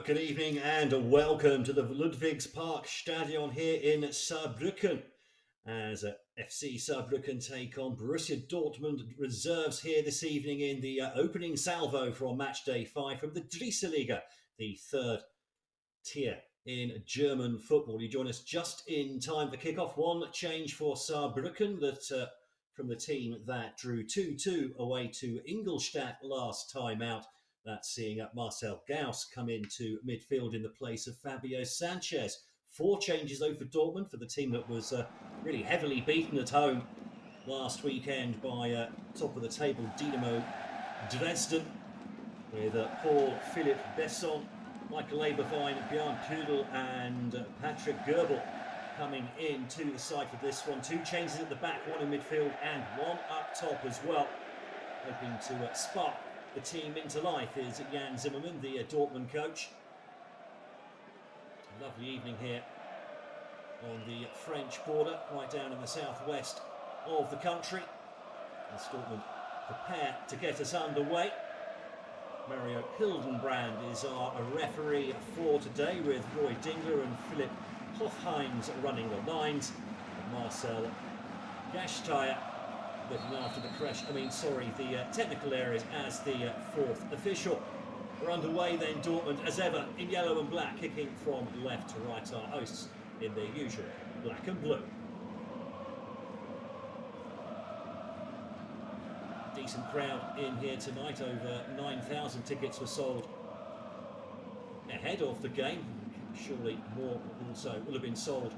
Good evening and welcome to the Ludwigspark Stadion here in Saarbrücken as FC Saarbrücken take on Borussia Dortmund reserves here this evening in the opening salvo from matchday 5 from the Dritte the third tier in German football. You join us just in time for kickoff. One change for Saarbrücken that from the team that drew 2-2 away to Ingolstadt last time out. That's seeing Marcel Gauss come into midfield in the place of Fabio Sanchez. 4 changes over for Dortmund, for the team that was really heavily beaten at home last weekend by top of the table Dynamo Dresden, with Paul Philipp Besson, Michael Eberwein, Björn Pudel and Patrick Goebel coming into the side for this one. 2 changes at the back, 1 in midfield and 1 up top as well. Hoping to spark the team into life is Jan Zimmermann, the Dortmund coach. Lovely evening here on the French border, right down in the southwest of the country. As Dortmund prepare to get us underway. Mario Hildenbrand is our referee for today, with Roy Dingler and Philipp Hofheims running the lines. And Marcel Gashtire looking after the technical areas as the 4th official. We're underway then, Dortmund as ever in yellow and black, kicking from left to right, our hosts in their usual black and blue. Decent crowd in here tonight, over 9,000 tickets were sold ahead of the game. Surely more also will have been sold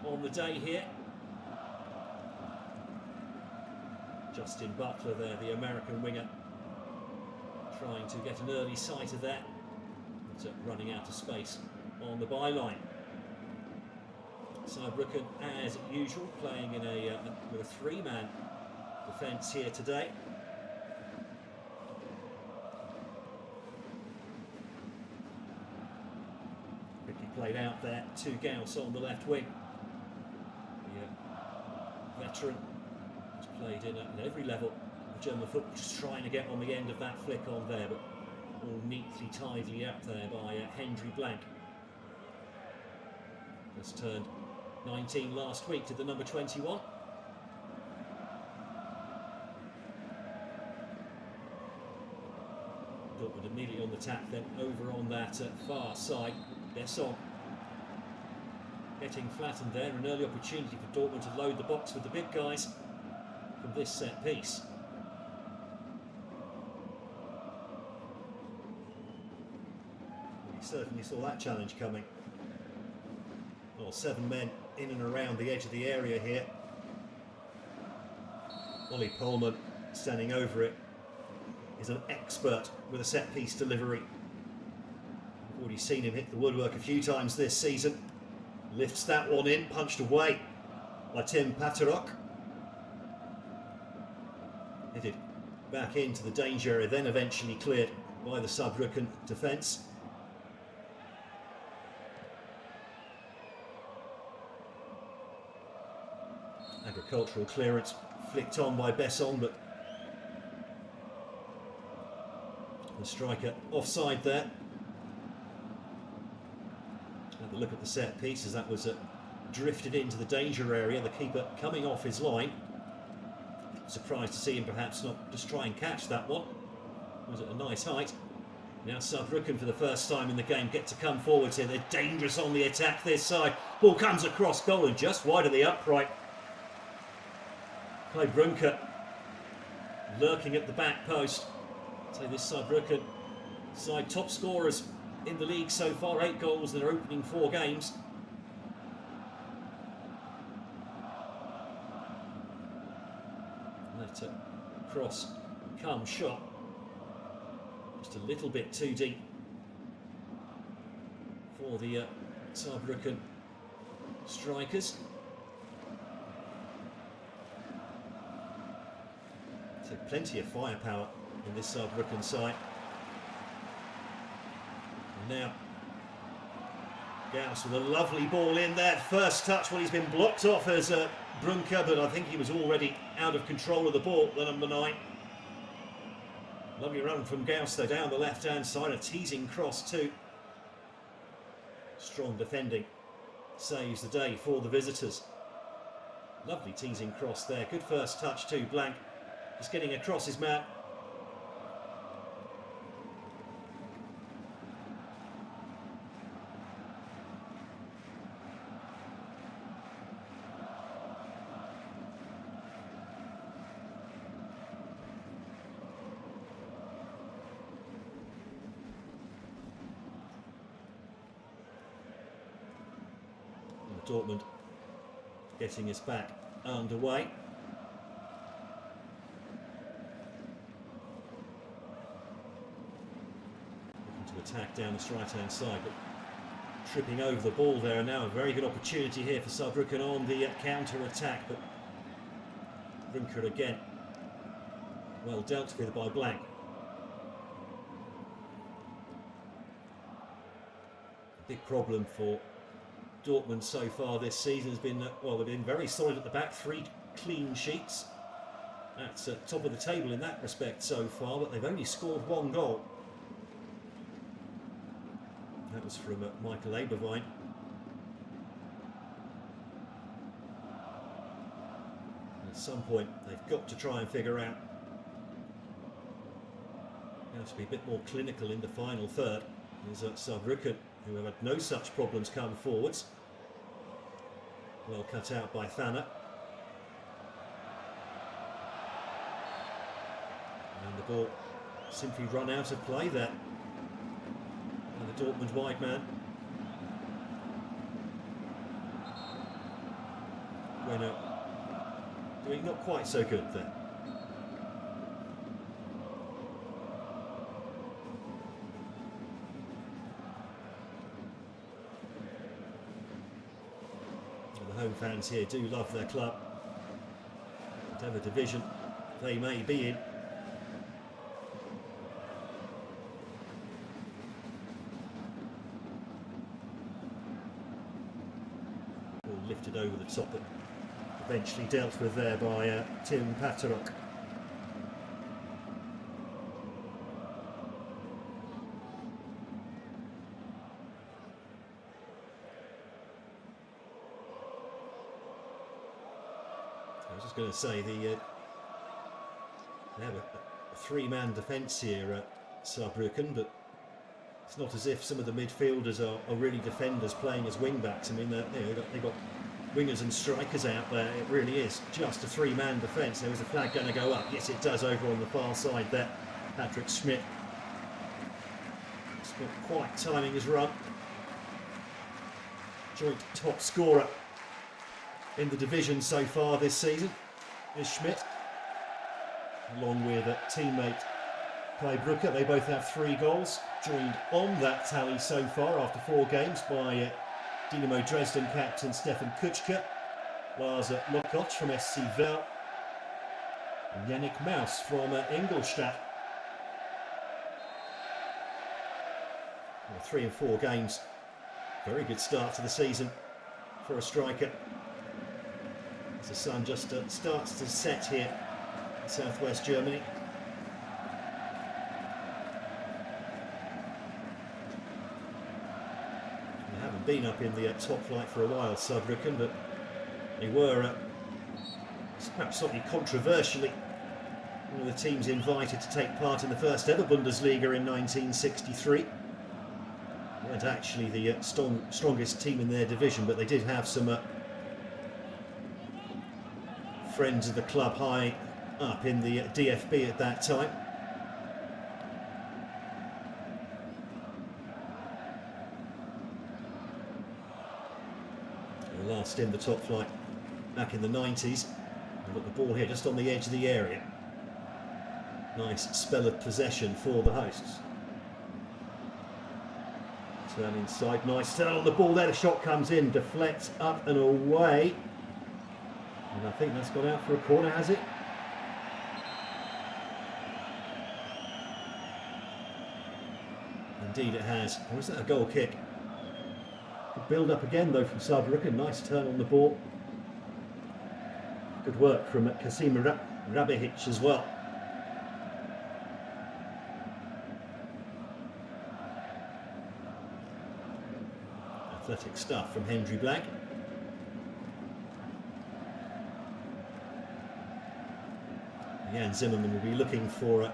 on the day here. Justin Butler there, the American winger, trying to get an early sight of that, but running out of space on the byline. Saarbrücken, as usual, playing in with a 3-man defence here today. Quickly played out there to Gauss on the left wing. The veteran played in at every level of German football, just trying to get on the end of that flick on there, but all neatly, tidily up there by Hendry Blank. Just turned 19 last week to the number 21. Dortmund immediately on the tap, then over on that far side. Besson getting flattened there, an early opportunity for Dortmund to load the box with the big guys from this set piece. He certainly saw that challenge coming. Well, 7 men in and around the edge of the area here. Ollie Pohlmann, standing over it, is an expert with a set piece delivery. We've already seen him hit the woodwork a few times this season. Lifts that one in, punched away by Tim Paterok. Headed back into the danger area, then eventually cleared by the Saarbrücken defence. Agricultural clearance flicked on by Besson, but the striker offside there. Have a look at the set piece as that was drifted into the danger area, the keeper coming off his line. Surprised to see him perhaps not just try and catch that one. It was at a nice height. Now Saarbrücken for the first time in the game get to come forwards here. They're dangerous on the attack this side. Ball comes across goal and just wide of the upright. Kai Brunker lurking at the back post. So this Saarbrücken side top scorers in the league so far, 8 goals in their opening 4 games. That cross come shot just a little bit too deep for the Saarbrücken strikers. So plenty of firepower in this Saarbrücken side. And now Gauss with a lovely ball in there. First touch, well, he's been blocked off as Brunker, but I think he was already out of control of the ball, the number 9. Lovely run from Gauss though, down the left-hand side, a teasing cross too. Strong defending saves the day for the visitors. Lovely teasing cross there, good first touch too, Blank. Just getting across his man. Dortmund getting us back underway. Looking to attack down this right-hand side, but tripping over the ball there. And now a very good opportunity here for Saarbrücken on the counter-attack, but Runker again. Well dealt with by Blank. A big problem for Dortmund so far this season has been, well, they've been very solid at the back, 3 clean sheets. That's top of the table in that respect so far, but they've only scored 1 goal. That was from Michael Eberwein. At some point, they've got to try and figure out how to be a bit more clinical in the final third. There's Saarbrücken, who have had no such problems come forwards. Well cut out by Thanner. And the ball simply run out of play there. And the Dortmund wide man. Bueno doing not quite so good there. Home fans here do love their club, whatever division they may be in. All lifted over the top, but eventually dealt with there by Tim Patterok. I was just going to say, they have a 3-man defence here at Saarbrücken, but it's not as if some of the midfielders are really defenders playing as wing-backs. I mean, they've got wingers and strikers out there. It really is just a 3-man defence. There was a flag going to go up. Yes, it does over on the far side there. Patrick Schmidt. It's not quite timing his run. Joint top scorer in the division so far this season is Schmidt, along with teammate Kai Brücke. They both have 3 goals, joined on that tally so far after 4 games by Dynamo Dresden captain Stefan Kutschke, Lars Lokoch from SC Verl, and Yannick Maus from Ingolstadt. 3 and 4 games, very good start to the season for a striker. As the sun just starts to set here in southwest Germany. They haven't been up in the top flight for a while, Saarbrücken, but they were perhaps slightly controversially one of the teams invited to take part in the first ever Bundesliga in 1963. They weren't actually the strongest team in their division, but they did have some friends of the club high up in the DFB at that time. They were last in the top flight back in the 90s. They've got the ball here just on the edge of the area. Nice spell of possession for the hosts. Turn inside, nice turn on the ball there. The shot comes in, deflects up and away. And I think that's gone out for a corner, has it? Indeed it has. Or is that a goal kick? Good build up again though from Saarbrücken. Nice turn on the ball. Good work from Kasim Rabihic as well. Athletic stuff from Henry Blank. Jan Zimmerman will be looking for a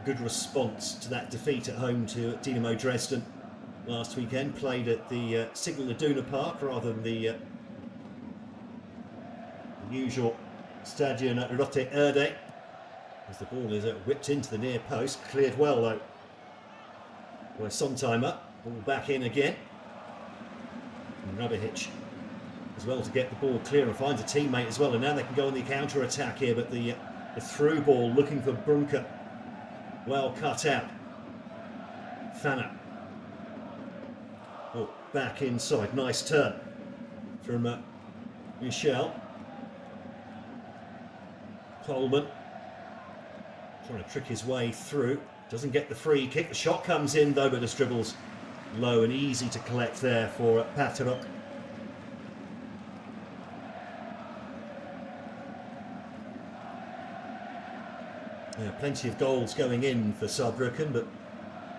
good response to that defeat at home to Dynamo Dresden last weekend. Played at the Signal Iduna Park rather than the usual Stadion Rote Erde, as the ball is whipped into the near post. Cleared well though. Well, sometime up, ball back in again. And Rabihic as well to get the ball clear and finds a teammate as well. And now they can go on the counter attack here, but the through ball looking for Brunker. Well cut out. Fanner. Oh, back inside. Nice turn from Michel. Coleman trying to trick his way through. Doesn't get the free kick. The shot comes in though, but just dribbles low and easy to collect there for Paterok. Yeah, plenty of goals going in for Saarbrücken, but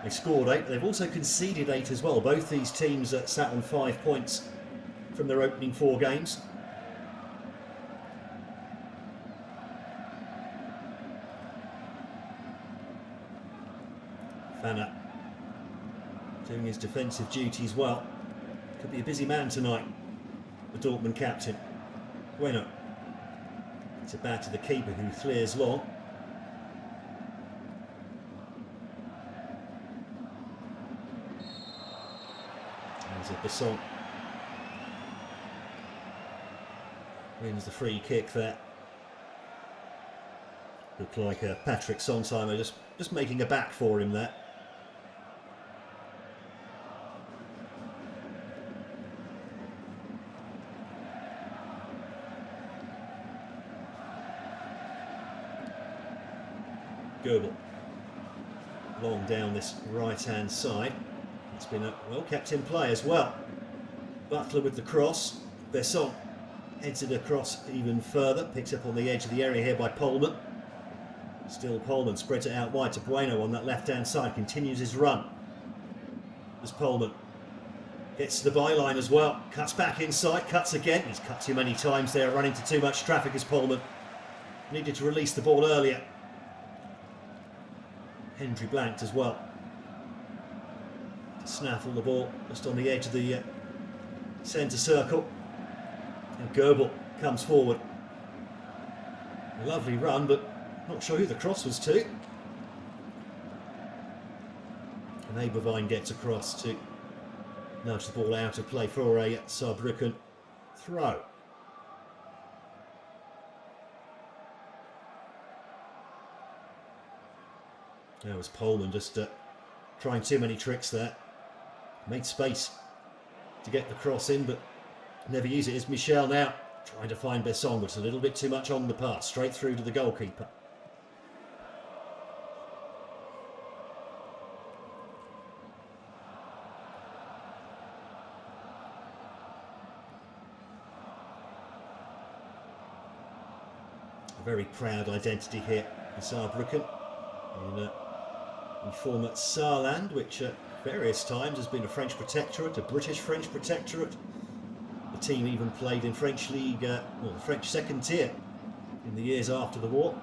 they scored 8. They've also conceded 8 as well. Both these teams sat on 5 points from their opening 4 games. Fanner doing his defensive duties well. Could be a busy man tonight, the Dortmund captain. Bueno. It's a back to the keeper who clears long. There's a Besson. Wins the free kick there. Looked like Patrick Sonsheimer just making a back for him there. Goebel. Long down this right-hand side. It's been a well-kept in play as well. Butler with the cross. Besson heads it across even further. Picks up on the edge of the area here by Polman. Still Polman spreads it out wide to Bueno on that left-hand side. Continues his run. As Polman gets to the byline as well. Cuts back inside. Cuts again. He's cut too many times there. Run into too much traffic as Polman. Needed to release the ball earlier. Henry blanked as well. To snaffle the ball just on the edge of the centre circle. And Goebel comes forward. A lovely run, but not sure who the cross was to. And Eberwein gets across to nudge the ball out of play for a Saarbrücken throw. There was Polman just trying too many tricks there. Made space to get the cross in, but never use it. Is Michel now trying to find Besson, but it's a little bit too much on the pass. Straight through to the goalkeeper. A very proud identity here in Saarbrücken. In the former Saarland, which at various times has been a French protectorate, a British French protectorate. The team even played in French League, the French second tier in the years after the war.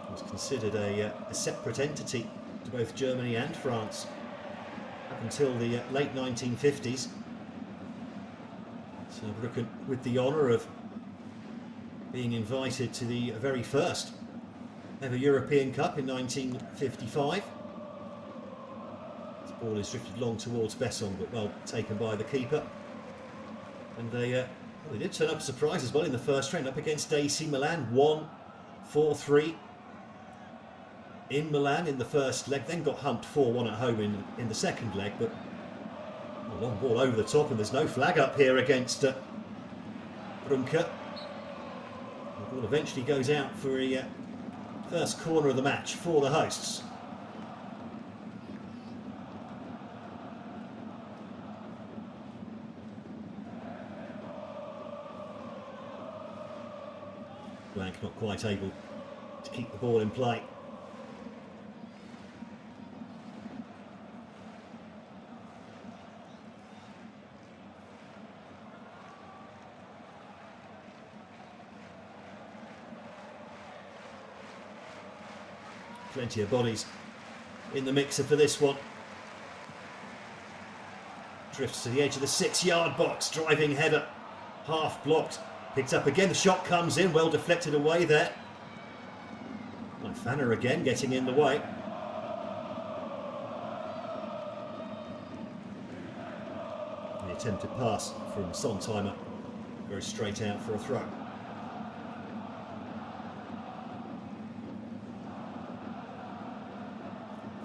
It was considered a separate entity to both Germany and France up until the late 1950s. Saarbrücken with the honour of being invited to the very first ever European Cup in 1955. The ball is drifted long towards Besson, but well taken by the keeper. And they did turn up a surprise as well in the first round, up against AC Milan, 1-4-3 in Milan in the first leg, then got humped 4-1 at home in the second leg, but a long ball over the top, and there's no flag up here against Brunker. The ball eventually goes out for a first corner of the match for the hosts. Blank not quite able to keep the ball in play. Plenty of bodies in the mixer for this one. Drifts to the edge of the 6-yard box, driving header, half blocked, picked up again, the shot comes in, well deflected away there. Fanner again getting in the way. The attempted pass from Sontheimer goes straight out for a throw.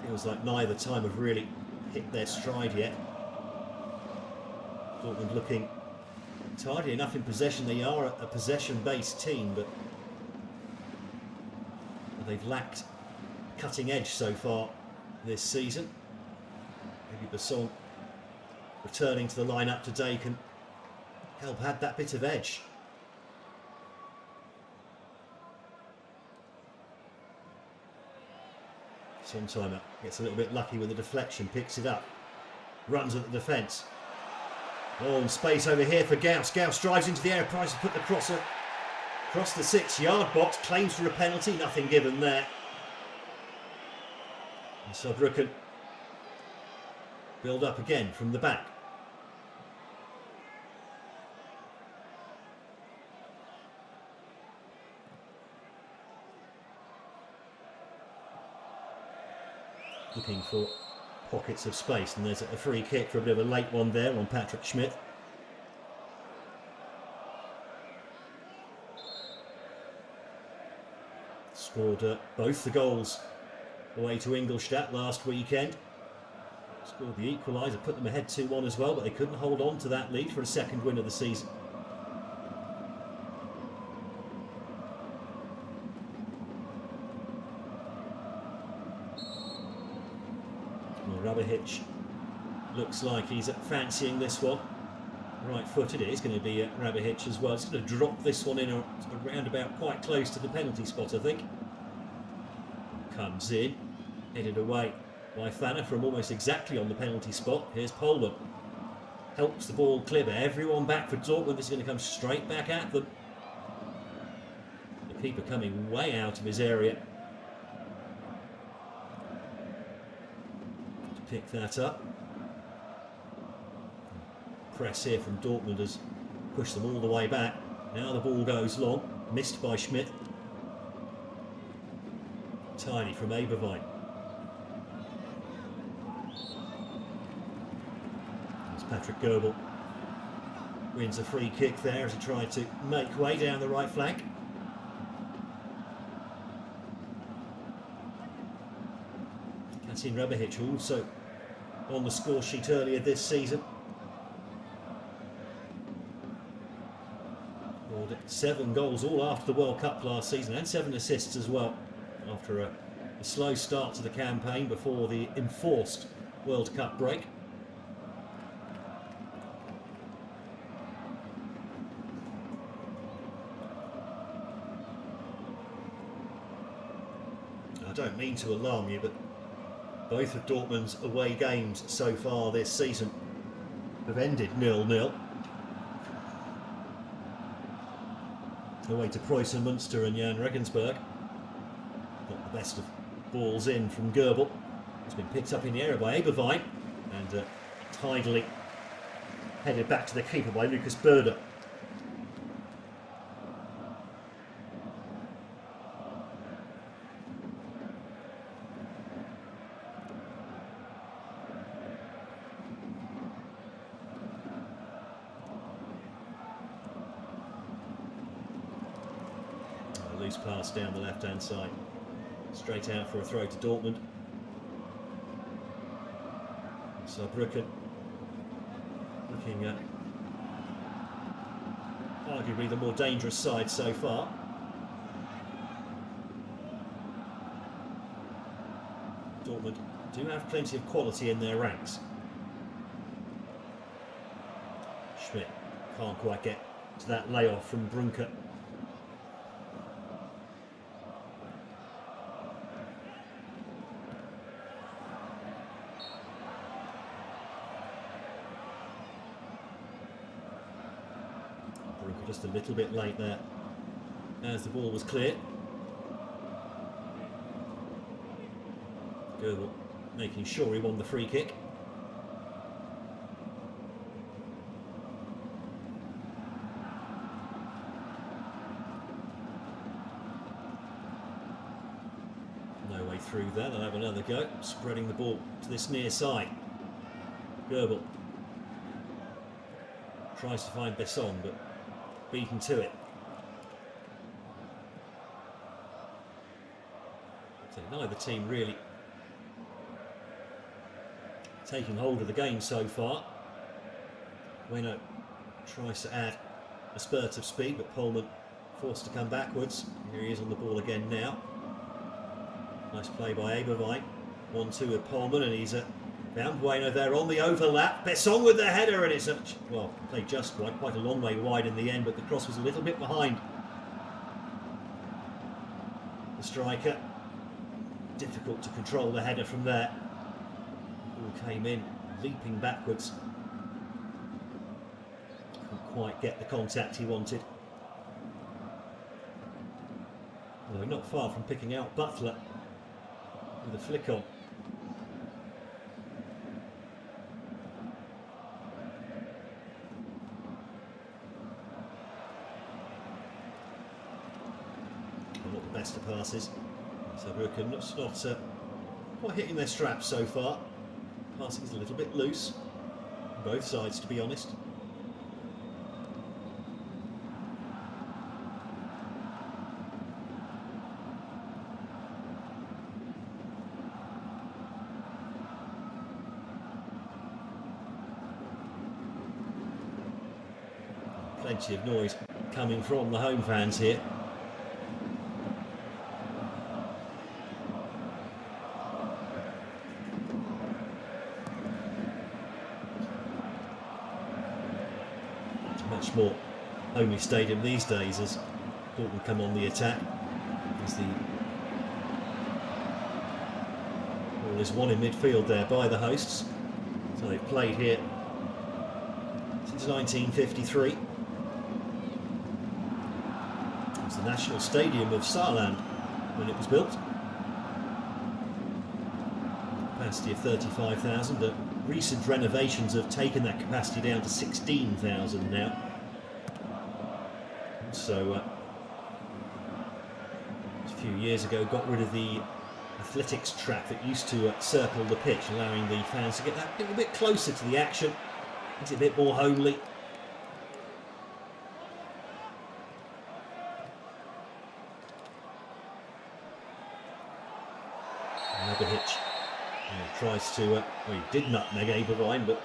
Feels like neither time have really hit their stride yet. Dortmund looking tidy enough in possession. They are a possession-based team, but they've lacked cutting edge so far this season. Maybe Basson returning to the lineup today can help add that bit of edge. Sontheimer gets a little bit lucky with the deflection, picks it up, runs at the defence. Oh, and space over here for Gauss. Gauss drives into the air, tries to put the crosser across the 6-yard box, claims for a penalty, nothing given there. And Saarbrücken build up again from the back. Looking for pockets of space, and there's a free kick for a bit of a late one there on Patrick Schmidt. Scored both the goals away to Ingolstadt last weekend. Scored the equaliser, put them ahead 2-1 as well, but they couldn't hold on to that lead for a second win of the season. Well, Rabihic looks like he's fancying this one. Right-footed, it is going to be Rabihic as well. It's going to drop this one in around about quite close to the penalty spot, I think. Comes in, headed away by Fanner from almost exactly on the penalty spot. Here's Poland. Helps the ball clear, but everyone back for Dortmund. This is going to come straight back at them. The keeper coming way out of his area to pick that up. Press here from Dortmund has pushed them all the way back. Now the ball goes long, missed by Schmidt. Tiny from Eberwein. As Patrick Goebel wins a free kick there as he tried to make way down the right flank. Katin Rabihic also on the score sheet earlier this season. 7 goals all after the World Cup last season, and 7 assists as well after a slow start to the campaign before the enforced World Cup break. I don't mean to alarm you, but both of Dortmund's away games so far this season have ended 0-0. Away to Preußen Münster and Jan Regensburg. Got the best of balls in from Goebel. It's been picked up in the air by Eberwein and tidily headed back to the keeper by Lucas Böder. Loose pass down the left-hand side, straight out for a throw to Dortmund. Saarbrücken looking at arguably the more dangerous side so far. Dortmund do have plenty of quality in their ranks. Schmidt can't quite get to that layoff from Brunker. Just a little bit late there as the ball was cleared. Goebel making sure he won the free kick. No way through there. They'll have another go, spreading the ball to this near side. Goebel tries to find Besson, but beaten to it. So neither team really taking hold of the game so far. Bueno tries to add a spurt of speed, but Pullman forced to come backwards. Here he is on the ball again now. Nice play by Eberwein. 1-2 with Pullman, and he's found Bueno there on the overlap. Besson with the header, and it's well, played just right, quite a long way wide in the end, but the cross was a little bit behind the striker. Difficult to control the header from there. Ball came in, leaping backwards. Couldn't quite get the contact he wanted. Although not far from picking out Butler with a flick on. Not the best of passes. Saarbrücken not quite hitting their straps so far. Passing is a little bit loose on both sides, to be honest. Plenty of noise coming from the home fans here. Much more homely stadium these days as Dortmund come on the attack, as the ball is won in midfield there by the hosts. So they've played here since 1953. It was the National Stadium of Saarland when it was built. Capacity of 35,000. Recent renovations have taken that capacity down to 16,000 now. So a few years ago got rid of the athletics track that used to circle the pitch, allowing the fans to get that little bit closer to the action. Makes it a bit more homely. Hitch tries to, well, he did nutmeg Eberwein, but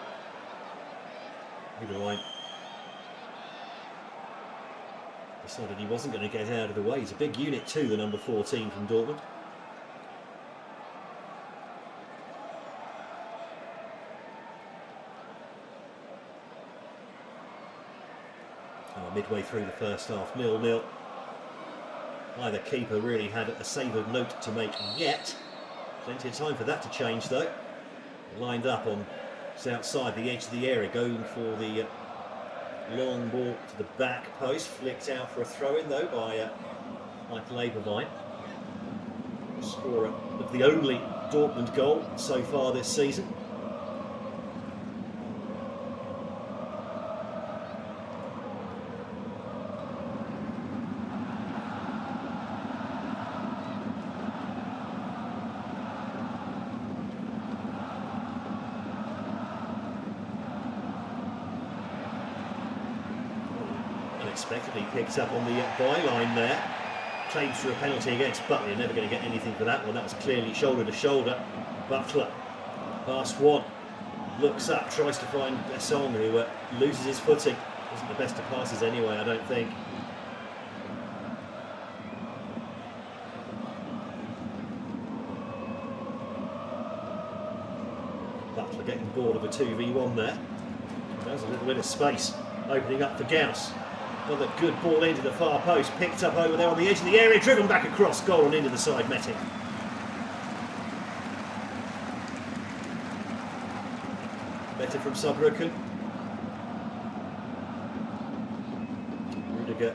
Eberwein decided he wasn't going to get out of the way. He's a big unit too, the number 14 from Dortmund. Midway through the first half, 0-0. Neither keeper really had a savoured note to make yet. Plenty of time for that to change though. Lined up on just outside the edge of the area, going for the long ball to the back post. Flicked out for a throw-in though by Michael Eberwein. Scorer of the only Dortmund goal so far this season. Unexpectedly picked up on the byline there. Claims for a penalty against Butler. You're never going to get anything for that one. That was clearly shoulder to shoulder. Butler, past one, looks up, tries to find Besson, who loses his footing. Wasn't the best of passes anyway, I don't think. Butler getting bored of a 2v1 there. There's a little bit of space opening up for Gauss. Another good ball into the far post, picked up over there on the edge of the area, driven back across goal and into the side netting. Better from Saarbrücken. Rudiger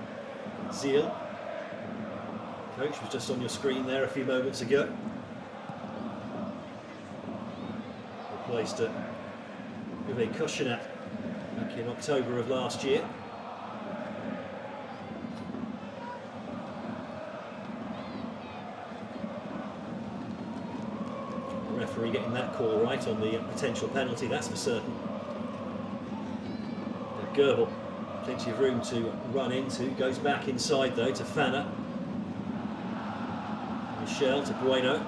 Ziel. Coach was just on your screen there a few moments ago. replaced Uwe Koschenack back in October of last year. The referee getting that call right on the potential penalty, that's for certain. Goebel, plenty of room to run into, goes back inside though to Fanna. Michel to Bueno.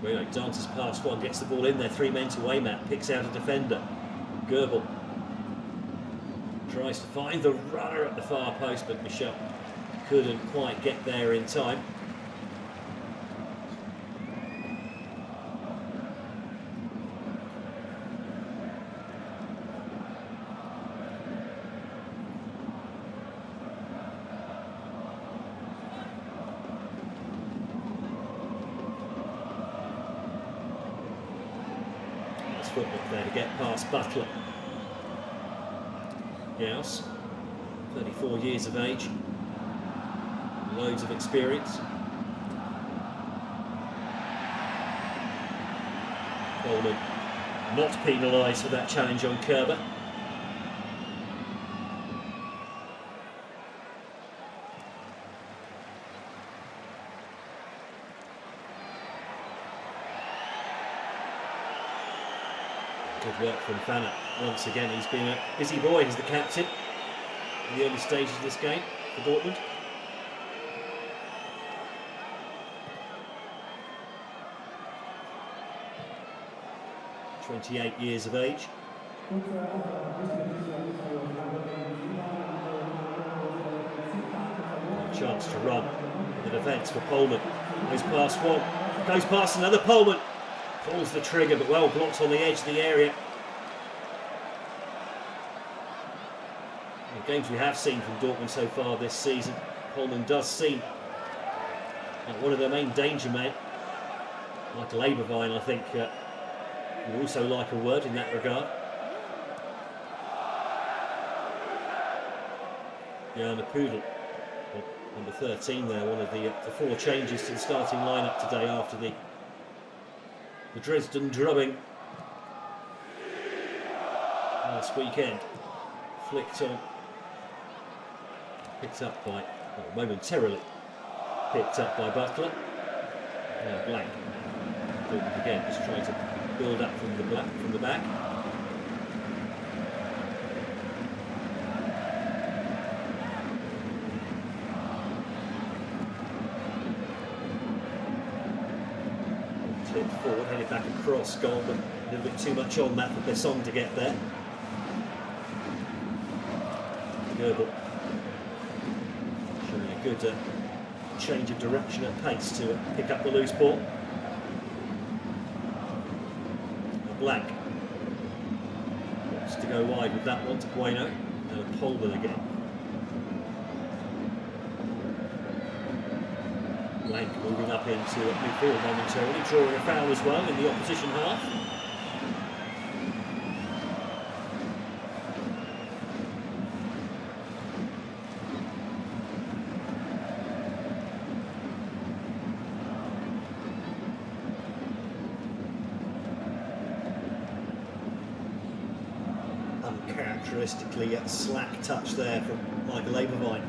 Bueno dances past one, gets the ball in there, 3 men to Waymat, picks out a defender. Goebel tries to find the runner at the far post, but Michel couldn't quite get there in time. Footwork there to get past Butler. Gauss, 34 years of age, loads of experience. Coleman not penalised for that challenge on Kerber. Good work from Fanna. Once again, he's been a busy boy. He's the captain in the early stages of this game for Dortmund. "28 years of age. A chance to run in the defence for Pullman. Goes past one, goes past another. Pullman pulls the trigger, but well blocked on the edge of the area. The games we have seen from Dortmund so far this season, Pullman does seem like one of their main danger men. Michael Eberwein, I think, would also like a word in that regard. Jana Pudel, number 13 there, one of the 4 changes to the starting lineup today after the Dresden drubbing last weekend. Flicked on, picked up by, well, momentarily picked up by Butler. Now Blank, again, just trying to build up from the back. Forward, headed back across goal, but a little bit too much on that for Besson to get there. Goebel showing a good change of direction at pace to pick up the loose ball. Blank wants to go wide with that one to Bueno. And Pullman again. Blank moving up into midfield momentarily, drawing a foul as well in the opposition half. Uncharacteristically slack touch there from Michael Eberwein.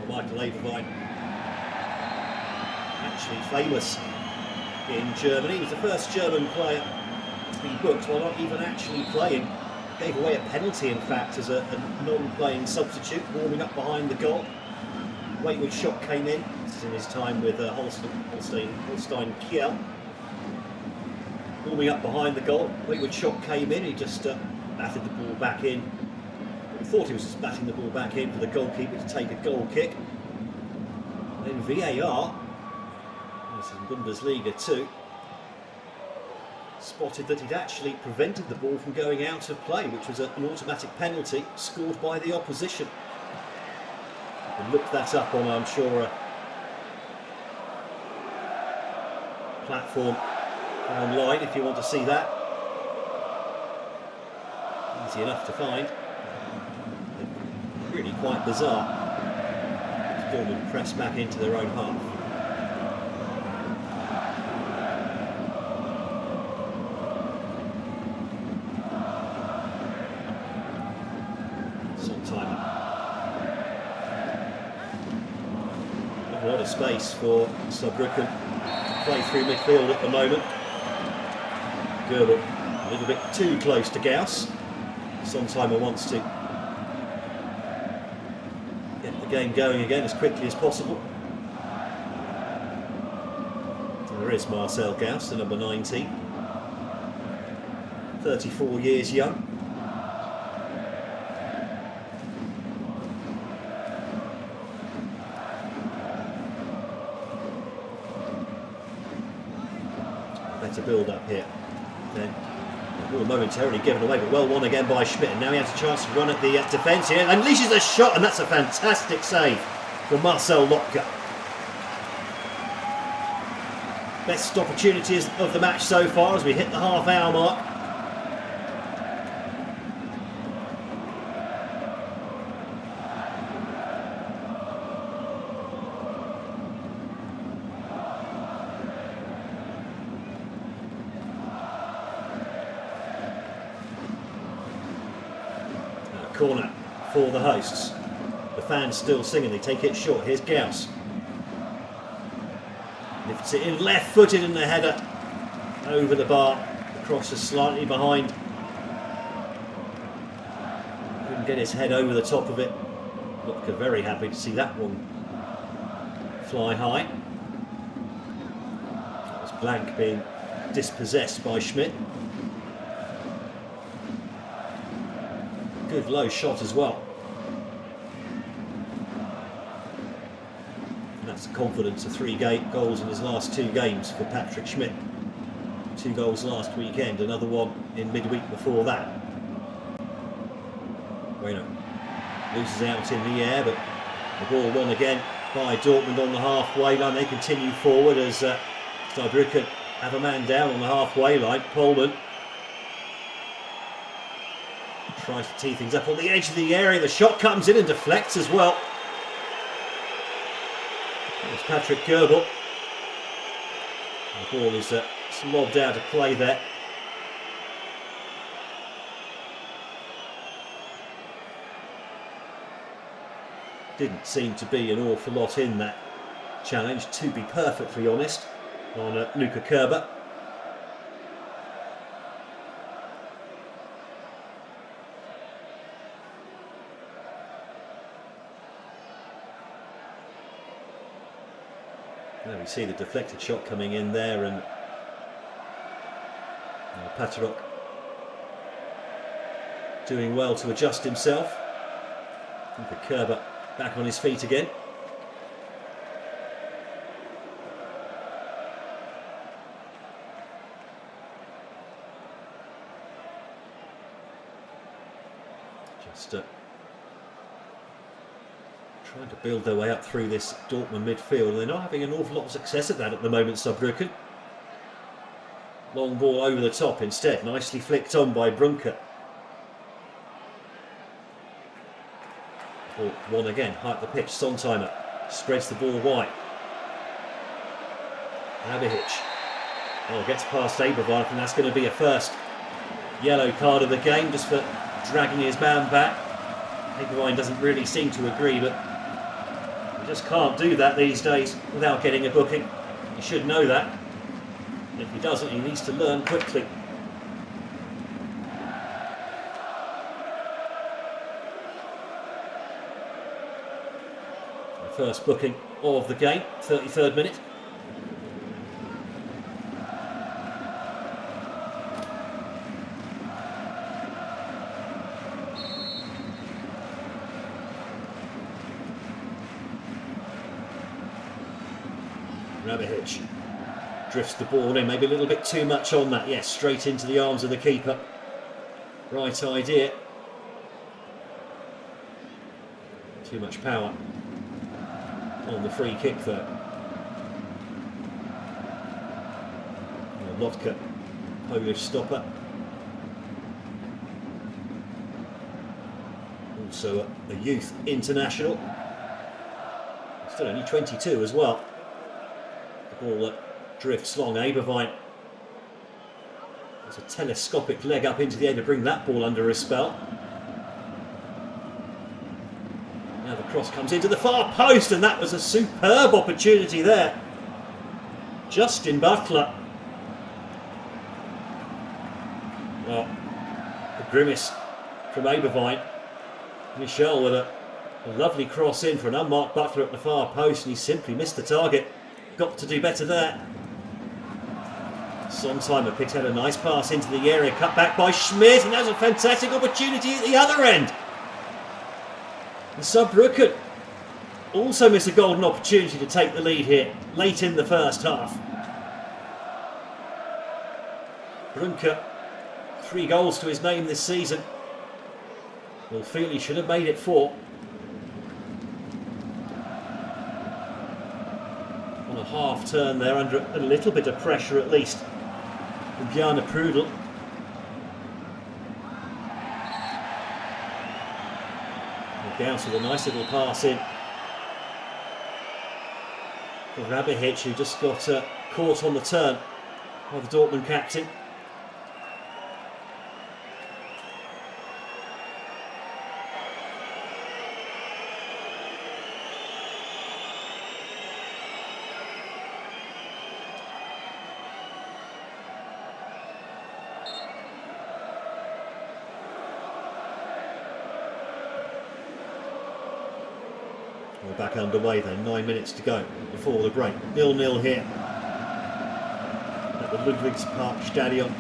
Michael Eberwein, actually famous in Germany. He was the first German player to be booked while not even actually playing. Gave away a penalty, in fact, as a non-playing substitute, warming up behind the goal. Waitwood shot came in. This is in his time with Holstein Kiel. Warming up behind the goal. Waitwood shot came in. He just batted the ball back in. He thought he was just batting the ball back in for the goalkeeper to take a goal kick. Then VAR, this is in Bundesliga too, spotted that he'd actually prevented the ball from going out of play, which was an automatic penalty scored by the opposition. You can look that up on, I'm sure, platform online if you want to see that. Easy enough to find. Really quite bizarre. Dortmund press back into their own half. A lot of space for Saarbrücken to play through midfield at the moment. Goebel a little bit too close to Gauss. Sontheimer wants to get the game going again as quickly as possible. And there is Marcel Gauss, the number 19, 34 years young. Better build up here. Then momentarily given away, but well won again by Schmidt. And now he has a chance to run at the defence here. Unleashes a shot, and that's a fantastic save from Marcel Lotka. Best opportunities of the match so far as we hit the half-hour mark. Corner for the hosts. The fans still singing, they take it short. Here's Gauss. Lifts it in left-footed in the header. Over the bar. The cross is slightly behind. Couldn't get his head over the top of it. Lotka very happy to see that one fly high. That was Blank being dispossessed by Schmidt. Good low shot as well. And that's the confidence of 3 goals in his last 2 games for Patrick Schmidt. 2 goals last weekend, another one in midweek before that. Bueno loses out in the air, but the ball won again by Dortmund on the halfway line. They continue forward as Saarbrücken have a man down on the halfway line. Pohlmann tries to tee things up on the edge of the area. The shot comes in and deflects as well. There's Patrick Goebel. The ball is lobbed out of play there. Didn't seem to be an awful lot in that challenge, to be perfectly honest, on Luca Kerber. There we see the deflected shot coming in there, and Paterok doing well to adjust himself. Luca Kerber back on his feet again. Just trying to build their way up through this Dortmund midfield, and they're not having an awful lot of success at that at the moment, Saarbrücken. Long ball over the top instead, nicely flicked on by Brunker. One again, high up the pitch, Sontheimer spreads the ball wide. Abihic. Oh, gets past Abervine, and that's going to be a first yellow card of the game, just for dragging his man back. Abervine doesn't really seem to agree, but you just can't do that these days without getting a booking. He should know that. And if he doesn't, he needs to learn quickly. The first booking of the game, 33rd minute. Abihic drifts the ball in, maybe a little bit too much on that. Yes, straight into the arms of the keeper. Right idea. Too much power on the free kick there. Lotka, Polish stopper. Also a youth international. Still only 22 as well. The ball that drifts long. Abervine. There's a telescopic leg up into the air to bring that ball under a spell. Now the cross comes into the far post, and that was a superb opportunity there. Justin Butler. Well, the grimace from Abervine. Michel with a lovely cross in for an unmarked Butler at the far post, and he simply missed the target. Got to do better there. Sonsheimer picked out a nice pass into the area, cut back by Schmidt, and that was a fantastic opportunity at the other end. And Saarbrücken also missed a golden opportunity to take the lead here, late in the first half. Brunke, 3 goals to his name this season. Will feel he should have made it 4. On a half turn there, under a little bit of pressure at least, from Bjarne Prudel. Gauss with a nice little pass in for Rabihic, who just got caught on the turn by the Dortmund captain. We're back underway then, 9 minutes to go before the break. 0-0 here at the Ludwigspark Stadion.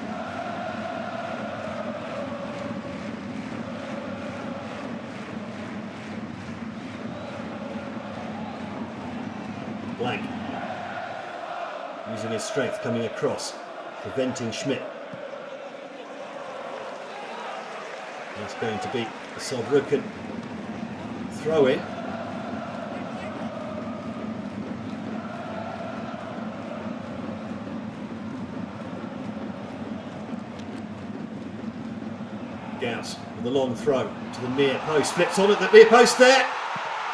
Blank using his strength coming across, preventing Schmidt. That's going to be a Saarbrücken throw in. Gauss with the long throw to the near post, flips on at the near post there,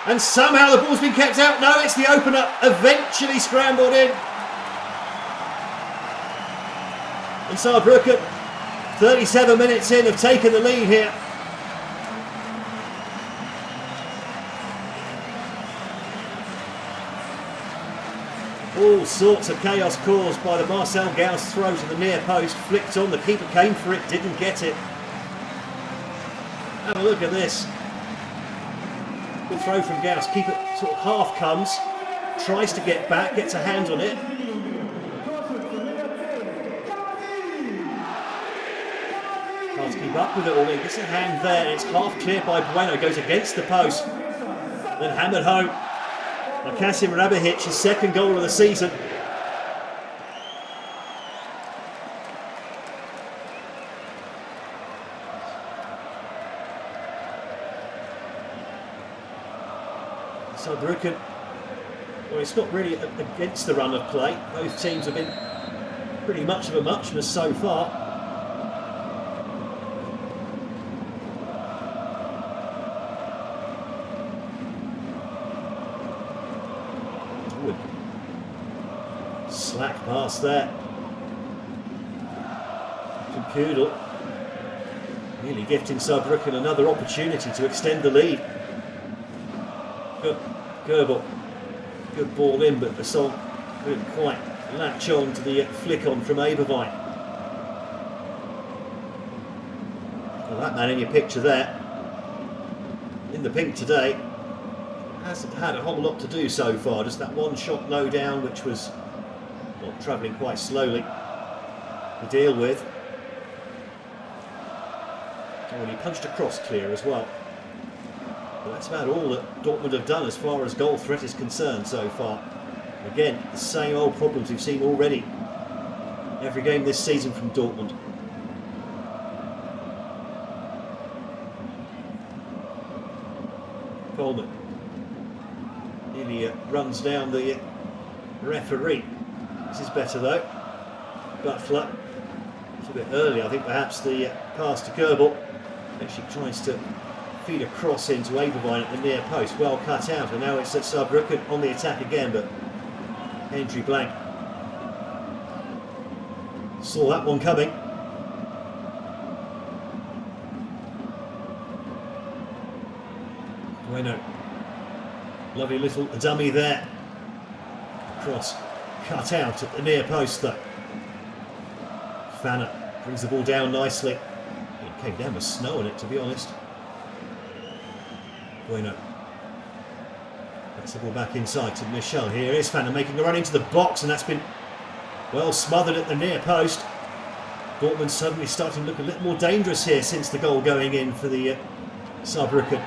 and somehow the ball's been kept out. No, it's the opener, eventually scrambled in. And Saarbrücken, 37 minutes in, have taken the lead here. All sorts of chaos caused by the Marcel Gauss throw to the near post, flicked on, the keeper came for it, didn't get it. Have a look at this. Good throw from Gauss. Keeper sort of half comes, tries to get back, gets a hand on it. Can't keep up with it all. He gets a hand there, and it's half clear by Bueno. Goes against the post. Then hammered home by Kasim Rabihic, his 2nd goal of the season. Saarbrücken, well, it's not really against the run of play. Both teams have been pretty much of a muchness so far. Ooh. Slack pass there from Kudel, nearly gifting Saarbrücken another opportunity to extend the lead. Goebbels, good ball in, but the song couldn't quite latch on to the flick on from Abervine. Well, that man in your picture there, in the pink today, hasn't had a whole lot to do so far. Just that one shot low down, which was travelling quite slowly to deal with. Oh, and he punched across clear as well. Well, that's about all that Dortmund have done as far as goal threat is concerned so far. Again, the same old problems we've seen already every game this season from Dortmund. Coleman nearly runs down the referee. This is better though. Butler. It's a bit early, I think perhaps the pass to Goebel. Actually tries to feed a cross into Abervine at the near post. Well cut out, and now it's at Saarbrücken on the attack again, but Hendry Blank saw that one coming. Bueno, lovely little dummy there. Cross cut out at the near post though. Fanner brings the ball down nicely. It came down with snow on it, to be honest. Bueno. That's the ball back inside to Michel. Here is Fanner making a run into the box, and that's been well smothered at the near post. Dortmund suddenly starting to look a little more dangerous here since the goal going in for the Saarbrücken.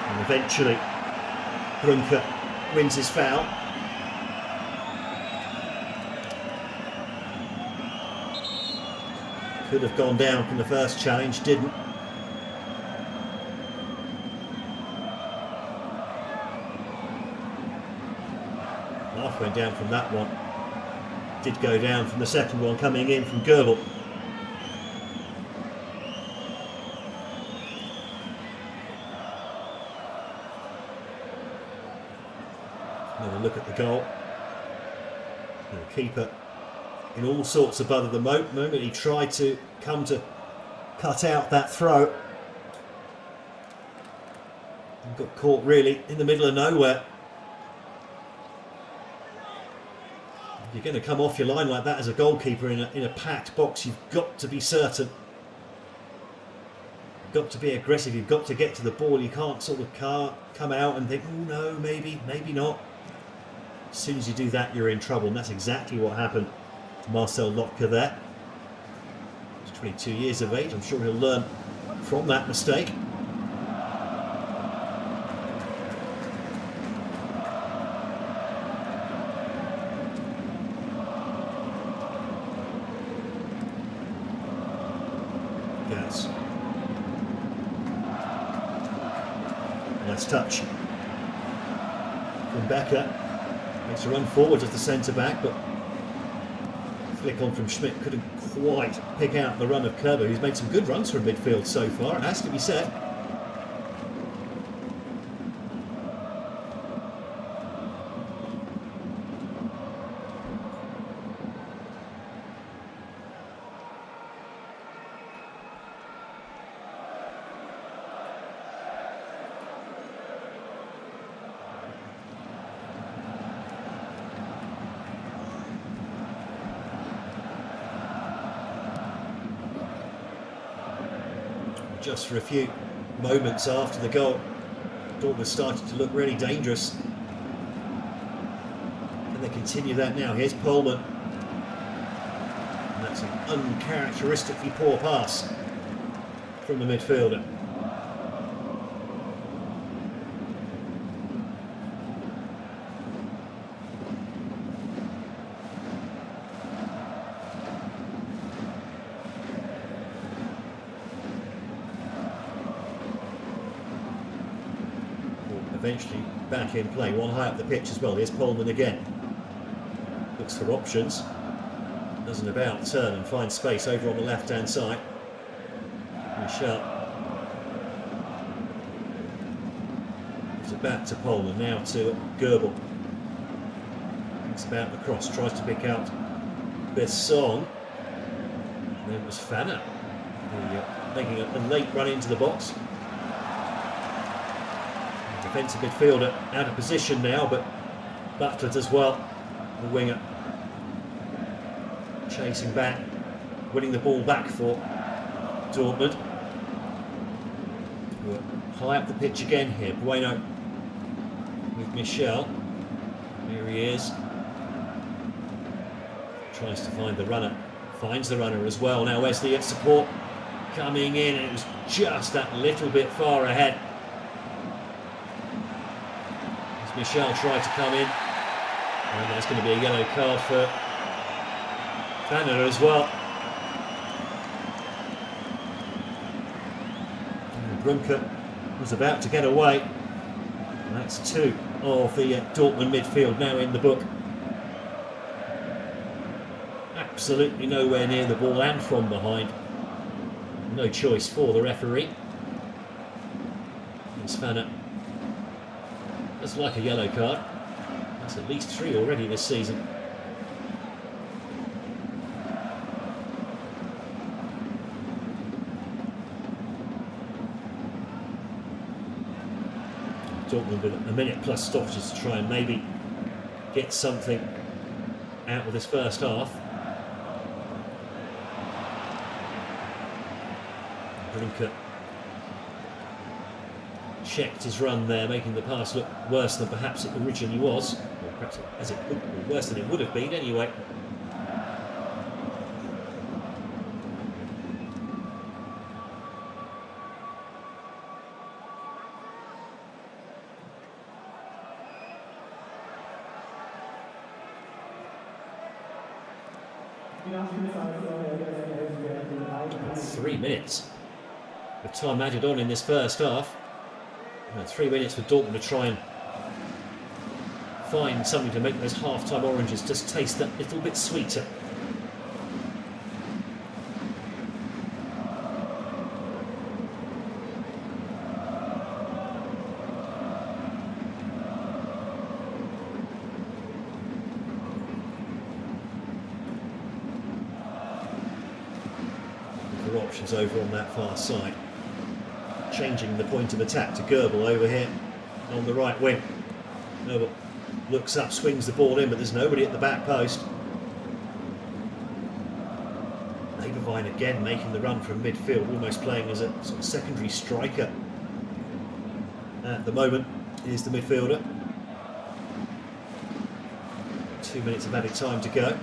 And eventually, Brunker wins his foul. Could have gone down from the first challenge, didn't. Half went down from that one. Did go down from the second one coming in from Goebel. Another look at the goal. The keeper in all sorts of bother the moment he tried to come to cut out that throw. And got caught really in the middle of nowhere. If you're going to come off your line like that as a goalkeeper in a packed box, you've got to be certain. You've got to be aggressive, you've got to get to the ball. You can't sort of come out and think, oh no, maybe not. As soon as you do that, you're in trouble, and that's exactly what happened to Marcel Lotka there. He's 22 years of age. I'm sure he'll learn from that mistake. Yes. Nice touch from Becker. Makes a run forward as the centre-back, but flick on from Schmidt couldn't quite pick out the run of Kerber, who's made some good runs from midfield so far, it has to be said. Just for a few moments after the goal, Dortmund started to look really dangerous. And they continue that now. Here's Pohlmann. And that's an uncharacteristically poor pass from the midfielder. Eventually back in play, one high up the pitch as well. Here's Pohlmann again. Looks for options. Does an about turn and finds space over on the left hand side. Michel. Gives it back to Pohlmann, now to Goebel. Thinks about the cross, tries to pick out Besson. And then it was Fanner making a late run into the box. Defensive midfielder out of position now, but Butler does well. The winger chasing back, winning the ball back for Dortmund. We're high up the pitch again here. Bueno with Michel. Here he is. Tries to find the runner. Finds the runner as well. Now Wesley at support coming in, and it was just that little bit far ahead. Michel tried to come in, and there's going to be a yellow card for Fanner as well. And Brunker was about to get away. And that's two of the Dortmund midfield now in the book. absolutely nowhere near the ball and from behind. No choice for the referee. Spanner does like a yellow card. That's at least 3 already this season. Dortmund with a minute plus stoppages to try and maybe get something out of this first half. Brinker checked his run there, making the pass look worse than perhaps it originally was, or perhaps worse than it would have been anyway. And 3 minutes of time added on in this first half. 3 minutes for Dortmund to try and find something to make those half-time oranges just taste that little bit sweeter. There are options over on that far side. Changing the point of attack to Goebel over here on the right wing. Goebel looks up, swings the ball in, but there's nobody at the back post. Eberwein again making the run from midfield, almost playing as a sort of secondary striker. At the moment, is the midfielder. 2 minutes of added time to go.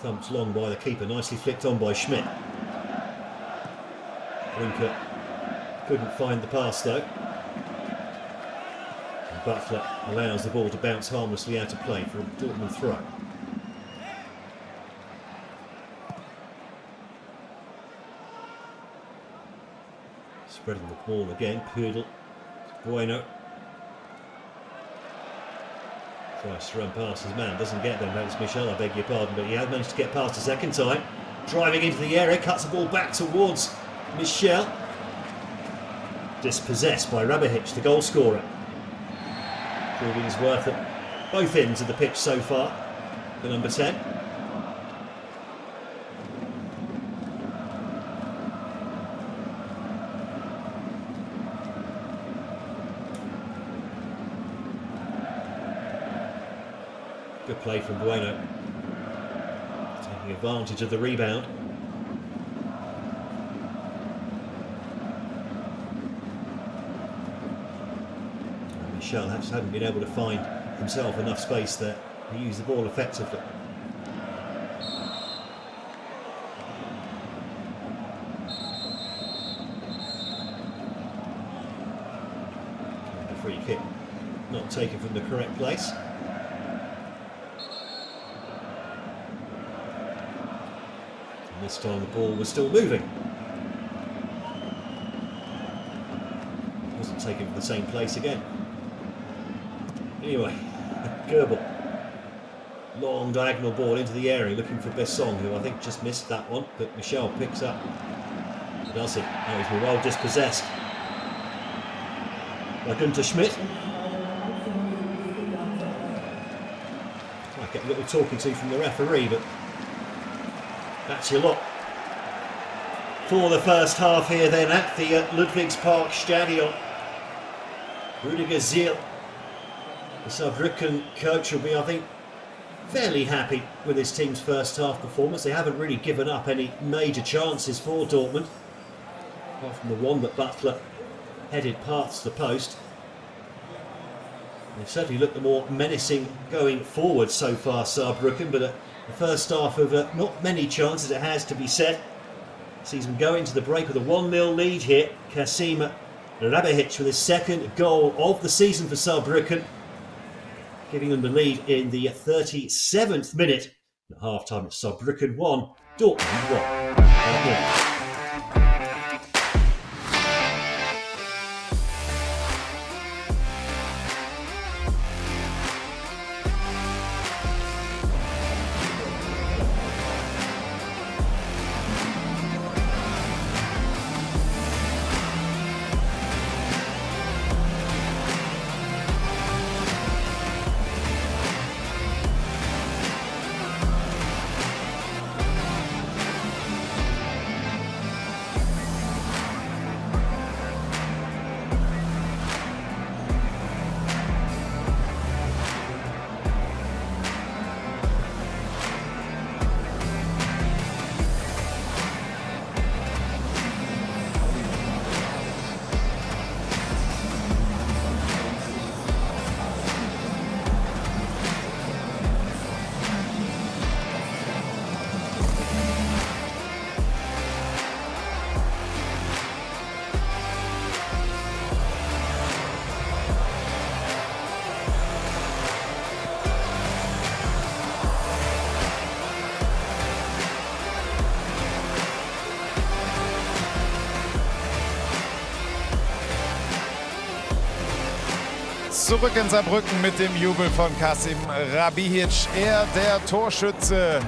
Thumped long by the keeper, nicely flicked on by Schmidt. Winker couldn't find the pass though. And Butler allows the ball to bounce harmlessly out of play for a Dortmund throw. Spreading the ball again, Pudel, Bueno. Tries to run past his man, doesn't get there. That's Michel, I beg your pardon, but he has managed to get past a second time. Driving into the area, cuts the ball back towards Michel. Dispossessed by Rabihic, the goal scorer. Proving his worth at both ends of the pitch so far for number 10. Good play from Bueno, taking advantage of the rebound. And Michel just hadn't been able to find himself enough space there to use the ball effectively. The free kick not taken from the correct place. This time the ball was still moving. Wasn't taken from the same place again. Anyway, Goebel. Long diagonal ball into the area looking for Besson, who I think just missed that one, but Michel picks up. Does he? Now he's been well dispossessed by Günther Schmidt. Might get a little talking to from the referee, but that's your lot for the first half here then at the Ludwigspark Stadion. Rüdiger Ziel, the Saarbrücken coach, will be, I think, fairly happy with his team's first half performance. They haven't really given up any major chances for Dortmund, apart from the one that Butler headed past the post. They've certainly looked the more menacing going forward so far, Saarbrücken, but the first half of not many chances, it has to be said. Sees them go into the break with a 1-0 lead here. Kasim Rabihic with his second goal of the season for Saarbrücken, giving them the lead in the 37th minute. At half-time, it's Saarbrücken 1, Dortmund 1. Zurück in Saarbrücken mit dem Jubel von Kasim Rabihic. Er der Torschütze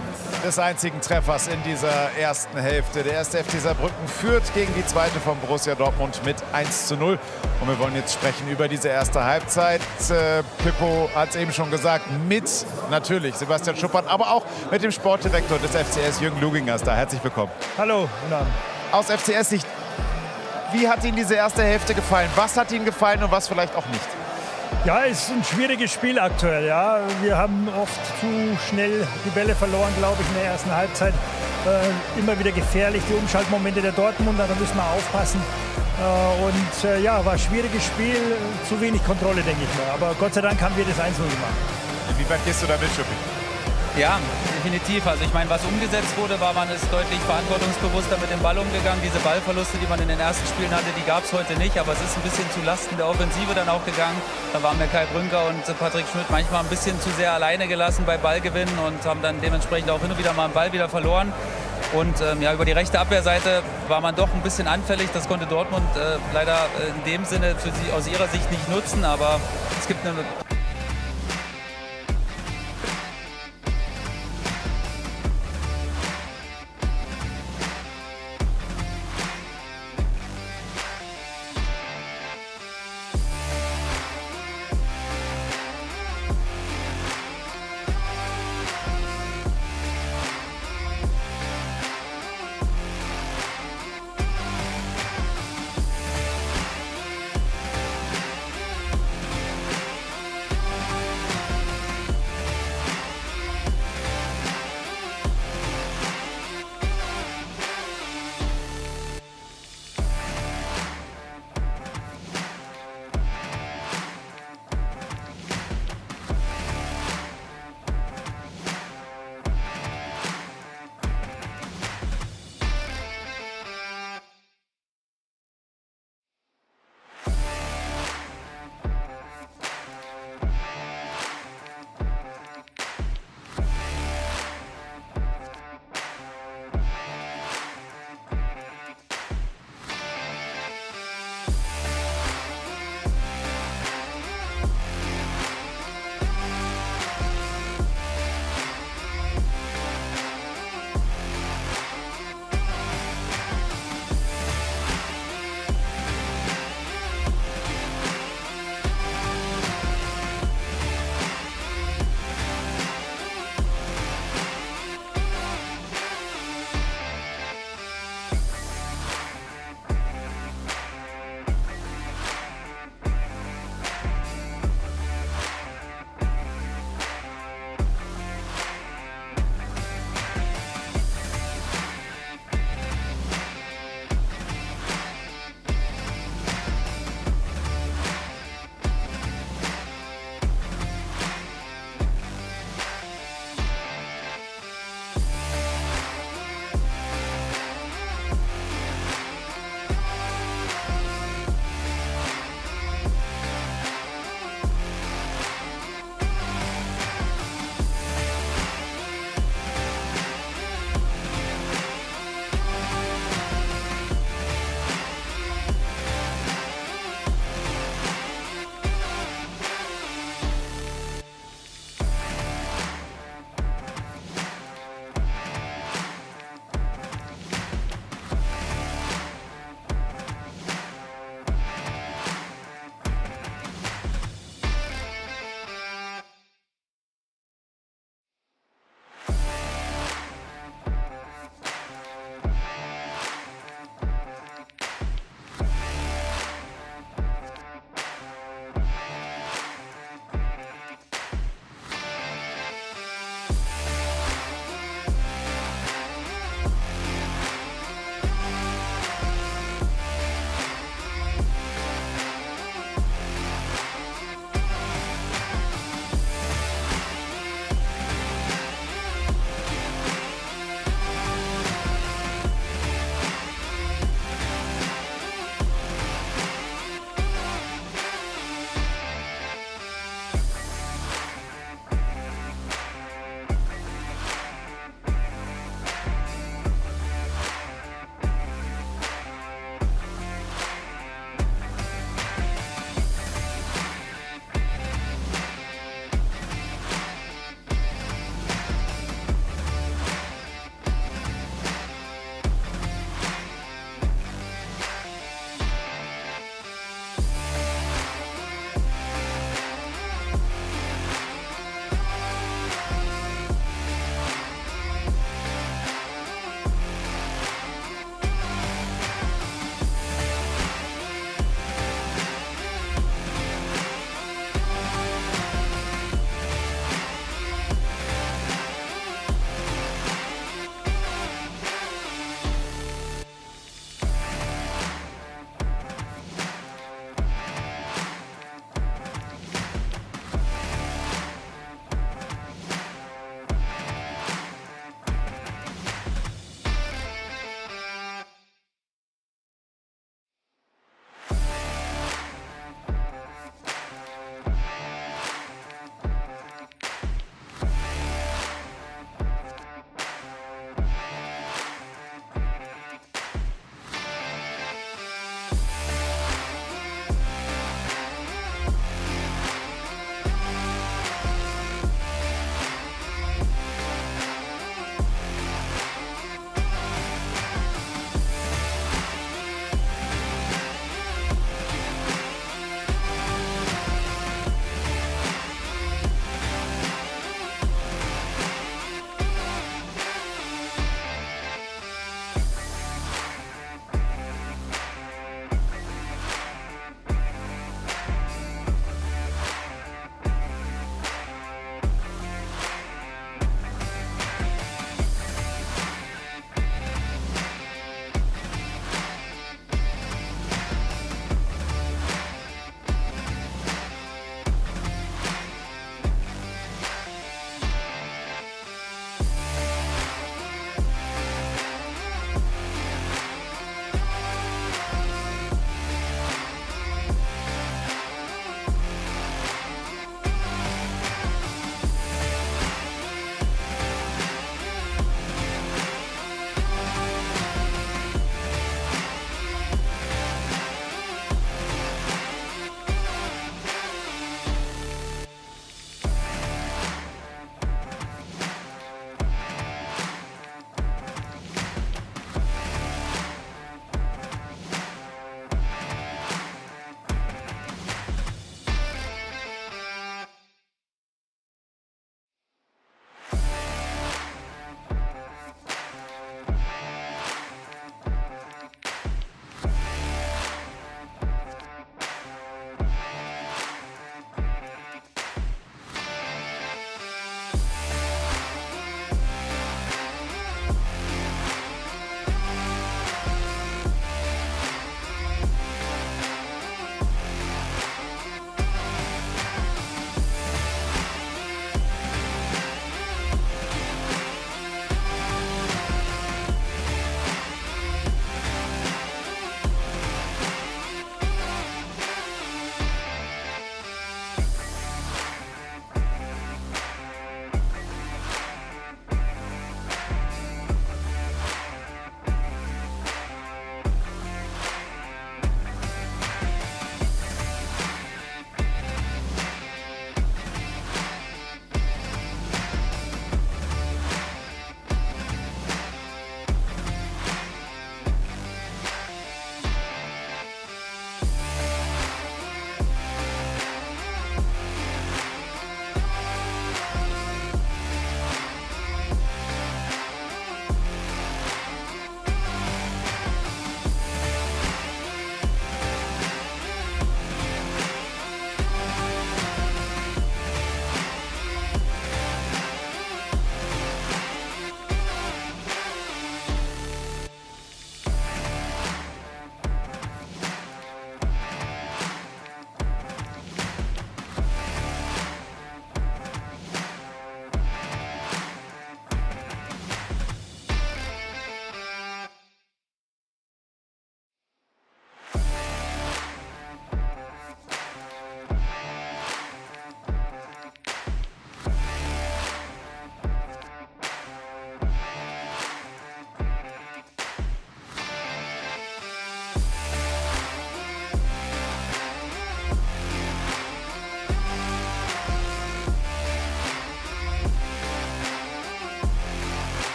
des einzigen Treffers in dieser ersten Hälfte. Der 1. FC Saarbrücken führt gegen die zweite von Borussia Dortmund mit 1:0. Und wir wollen jetzt sprechen über diese erste Halbzeit. Pippo hat es eben schon gesagt, mit natürlich Sebastian Schuppert, aber auch mit dem Sportdirektor des FCS, Jürgen Luginger, ist da. Herzlich willkommen. Hallo, guten Abend. Aus FCS-Sicht, wie hat Ihnen diese erste Hälfte gefallen? Was hat Ihnen gefallen und was vielleicht auch nicht? Ja, es ist ein schwieriges Spiel aktuell. Ja. Wir haben oft zu schnell die Bälle verloren, glaube ich, in der ersten Halbzeit. Immer wieder gefährlich, die Umschaltmomente der Dortmunder, da müssen wir aufpassen. War ein schwieriges Spiel, zu wenig Kontrolle, denke ich mal. Aber Gott sei Dank haben wir das 1:0 gemacht. Inwieweit gehst du da mit, Schuppi? Ja, definitiv. Also ich meine, was umgesetzt wurde, war, man ist deutlich verantwortungsbewusster mit dem Ball umgegangen. Diese Ballverluste, die man in den ersten Spielen hatte, die gab es heute nicht. Aber es ist ein bisschen zu Lasten der Offensive dann auch gegangen. Da waren mir Kai Brünker und Patrick Schmidt manchmal ein bisschen zu sehr alleine gelassen bei Ballgewinnen und haben dann dementsprechend auch hin und wieder mal einen Ball wieder verloren. Und über die rechte Abwehrseite war man doch ein bisschen anfällig. Das konnte Dortmund leider in dem Sinne für sie aus ihrer Sicht nicht nutzen. Aber es gibt eine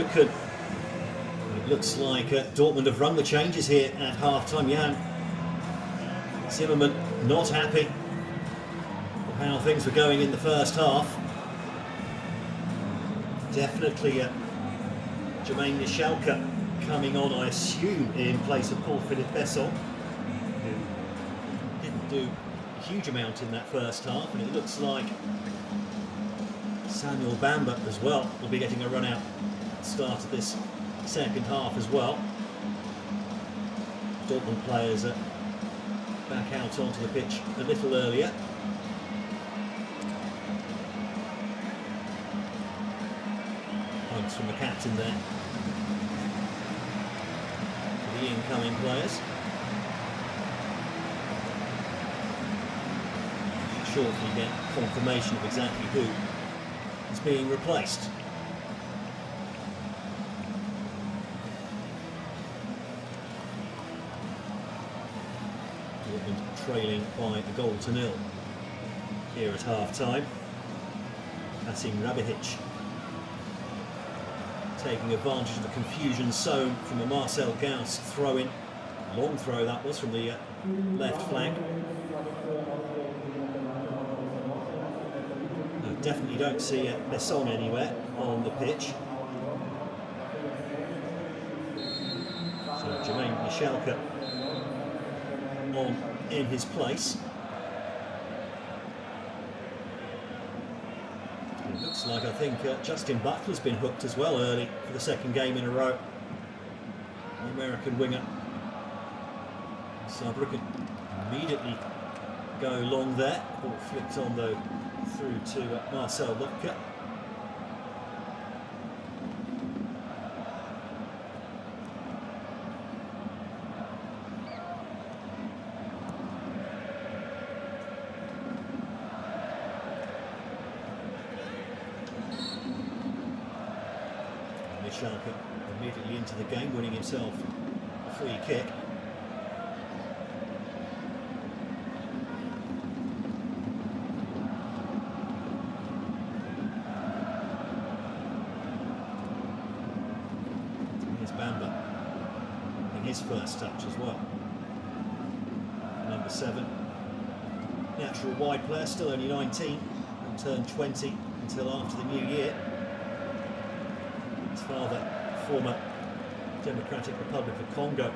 Saarbrücken. It looks like Dortmund have run the changes here at half-time. Jan Zimmerman not happy with how things were going in the first half. Definitely Jermaine Nishalka coming on, I assume, in place of Paul Philippe Besson, who didn't do a huge amount in that first half, and it looks like Samuel Bamba as well will be getting a run out at the start of this second half as well. Dortmund players back out onto the pitch a little earlier. Hugs from the captain there for the incoming players. Shortly get confirmation of exactly who is being replaced. Dortmund trailing by a 1-0 here at half-time. Kasim Rabihic taking advantage of the confusion sown from a Marcel Gauss throw-in. Long throw that was from the left flank. Definitely don't see Besson anywhere on the pitch. So Jermaine Nishalka on in his place. It looks like, I think, Justin Butler's been hooked as well early for the second game in a row. The American winger. Saarbrücken immediately go long there. Ball flicked on though through to Marcel Lübke. Nishalka immediately into the game, winning himself a free kick. Bamba in his first touch as well. Number 7, natural wide player, still only 19, and turned 20 until after the new year. His father, former Democratic Republic of Congo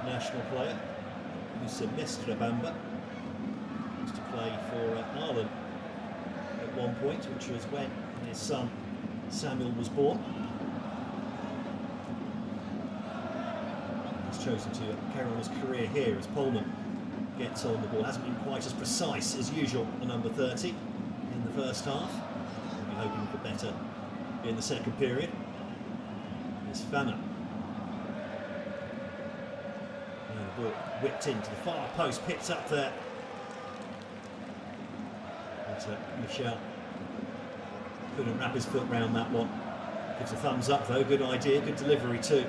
national player, Mr. Bamba, used to play for Ireland at one point, which was when his son Samuel was born. Chosen to carry on his career here as Pullman gets on the ball. Hasn't been quite as precise as usual, the number 30 in the first half. We'll be hoping for better in the second period. There's Fana. And the ball whipped into the far post, picked up there. But Michel couldn't wrap his foot round that one. Gives a thumbs up though, good idea, good delivery too.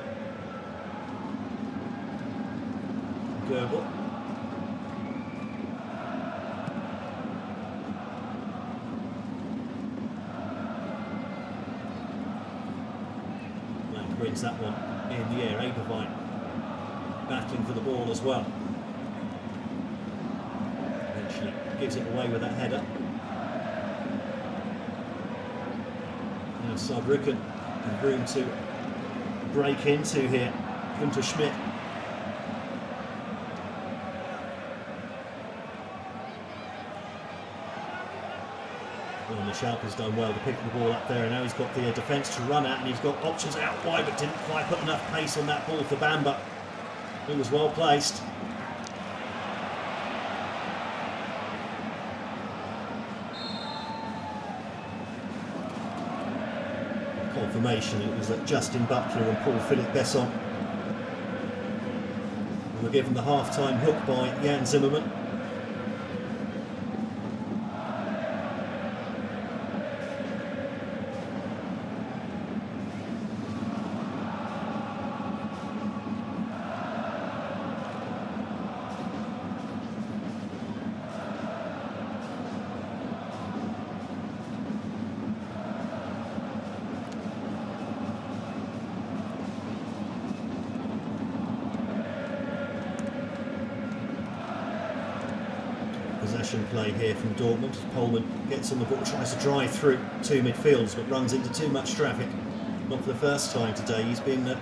Goebel. Blank wins that one in the air. Abervine battling for the ball as well. Eventually gives it away with that header. Now Saarbrücken have room to break into here. Günther Schmidt. Nishalka's done well to pick the ball up there, and now he's got the defence to run at, and he's got options out wide, but didn't quite put enough pace on that ball for Bamba. It was well placed. Confirmation it was that Justin Butler and Paul Philippe Besson were given the half-time hook by Jan Zimmerman. possession play here from Dortmund. Pohlmann gets on the ball, tries to drive through two midfielders, but runs into too much traffic. Not for the first time today. He's been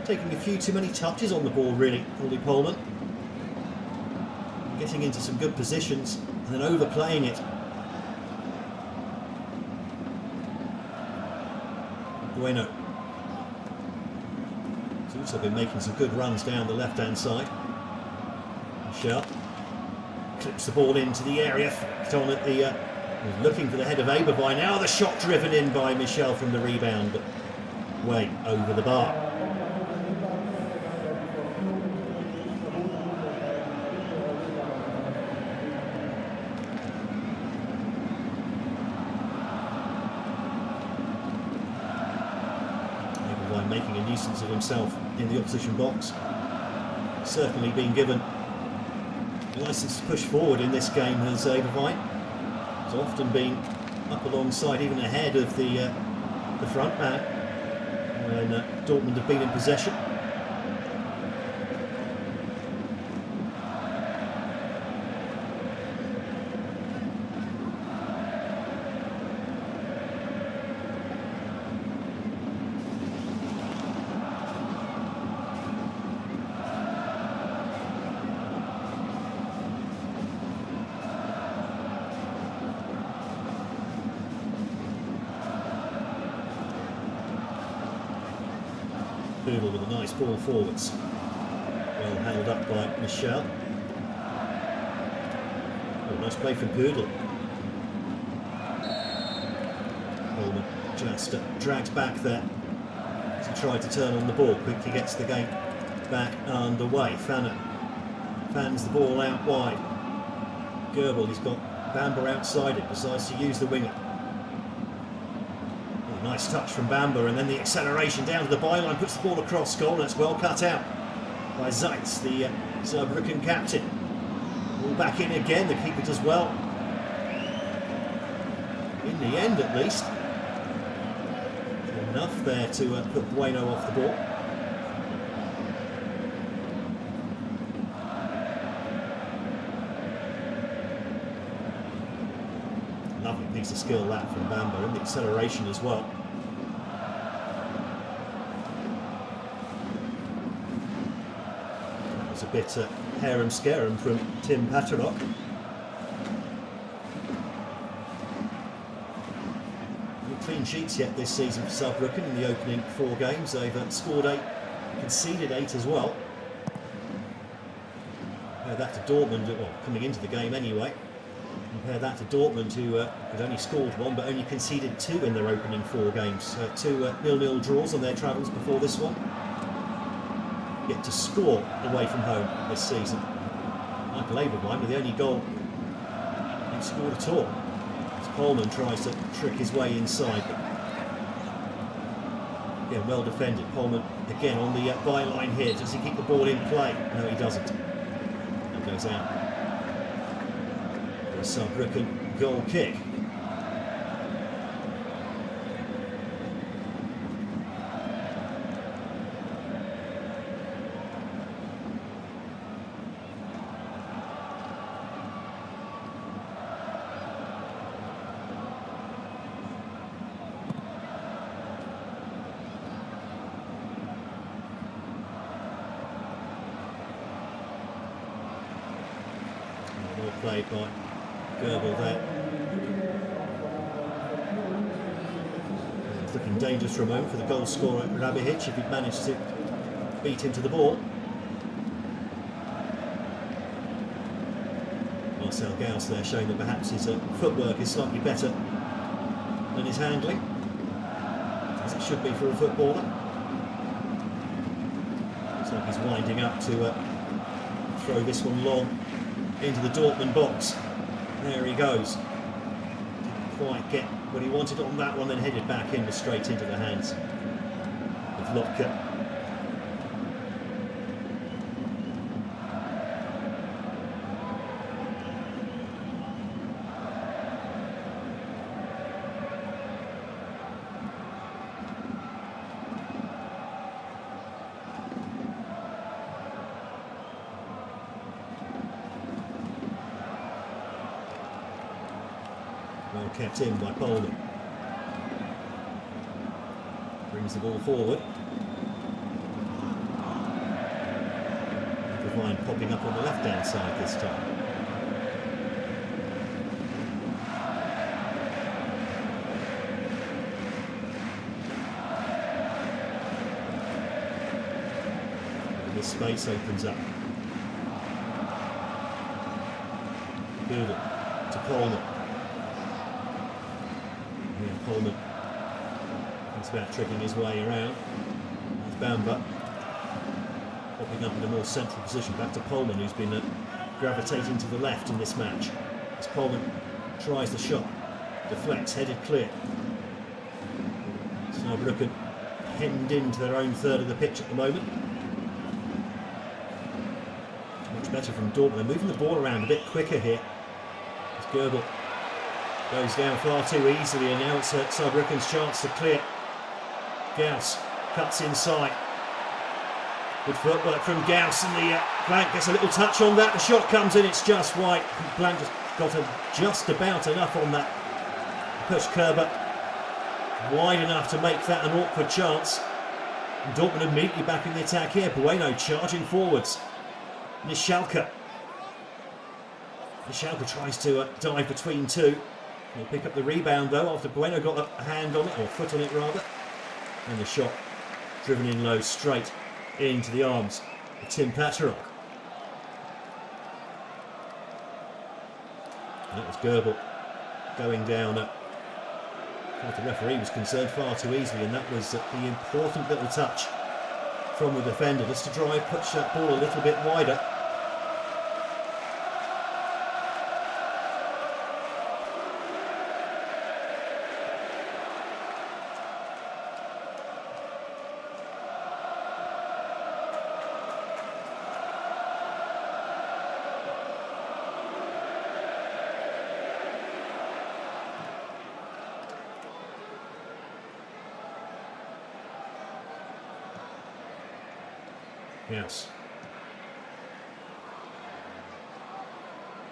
taking a few too many touches on the ball, really, Ollie Pohlmann. Getting into some good positions and then overplaying it. Bueno. He's also been making some good runs down the left-hand side. Michel clips the ball into the area. On at the looking for the head of Eberwein. Now the shot driven in by Michel from the rebound, but way over the bar. Eberwein making a nuisance of himself in the opposition box. Certainly been given license to push forward in this game has Eberwein. He's often been up alongside, even ahead of the front man when Dortmund have been in possession. Poodle with a nice ball forwards. Well held up by Michel. Oh, nice play from Poodle. Pohlmann just drags back there as he tried to turn on the ball. Quickly gets the game back underway. Fanner fans the ball out wide. Goebel, he's got Bamber outside it, decides to use the winger. Nice touch from Bamber, and then the acceleration down to the byline, puts the ball across goal, and it's well cut out by Zeitz, the Saarbrücken captain. Ball back in again, the keeper does well. In the end, at least. Enough there to put Bueno off the ball. Lovely piece of skill that from Bamber, and the acceleration as well. That was a bit harum-scarum from Tim Patterrock. No clean sheets yet this season for Saarbrücken in the opening 4 games. They've scored 8, conceded 8 as well. Compare that to Dortmund, well, coming into the game anyway. Compare that to Dortmund, who had only scored 1 but only conceded 2 in their opening 4 games. 2 0-0 draws on their travels before this one. Yet to score away from home this season. Michael Eberwein with the only goal he scored at all. As Pohlmann tries to trick his way inside. But again, well defended. Pohlmann again on the byline here. Does he keep the ball in play? No, he doesn't. That goes out. Saarbrücken goal kick. Well played by Goebel there. It's looking dangerous for a moment for the goal scorer Rabihic if he'd managed to beat him to the ball. Marcel Gauss there showing that perhaps his footwork is slightly better than his handling, as it should be for a footballer. Looks like he's winding up to throw this one long into the Dortmund box. There he goes. Didn't quite get what he wanted on that one, then headed back in straight into the hands of Lotke. Well kept in by Polder. Brings the ball forward. Devine popping up on the left-hand side this time. This space opens up. Girdle to Coleman. Yeah, Coleman thinks about tricking his way around. There's Bamba popping up in a more central position. Back to Coleman, who's been gravitating to the left in this match. As Coleman tries the shot, deflects, headed clear. Saarbrücken hemmed into their own third of the pitch at the moment. Much better from Dortmund. They're moving the ball around a bit quicker here. As Goebel goes down far too easily, and now it's Saarbrücken's chance to clear. Gauss cuts inside. Good footwork from Gauss, and the Blank gets a little touch on that. The shot comes in, it's just wide. Blank just got just about enough on that. Push Kerber wide enough to make that an awkward chance. And Dortmund immediately back in the attack here. Bueno charging forwards. Nishalka tries to dive between two. He'll pick up the rebound though after Bueno got a hand on it, or foot on it rather. And the shot driven in low straight into the arms of Tim Paterok. That was Goebel going down. The referee was concerned far too easily, and that was the important little touch from the defender just to try and push that ball a little bit wider. Yes.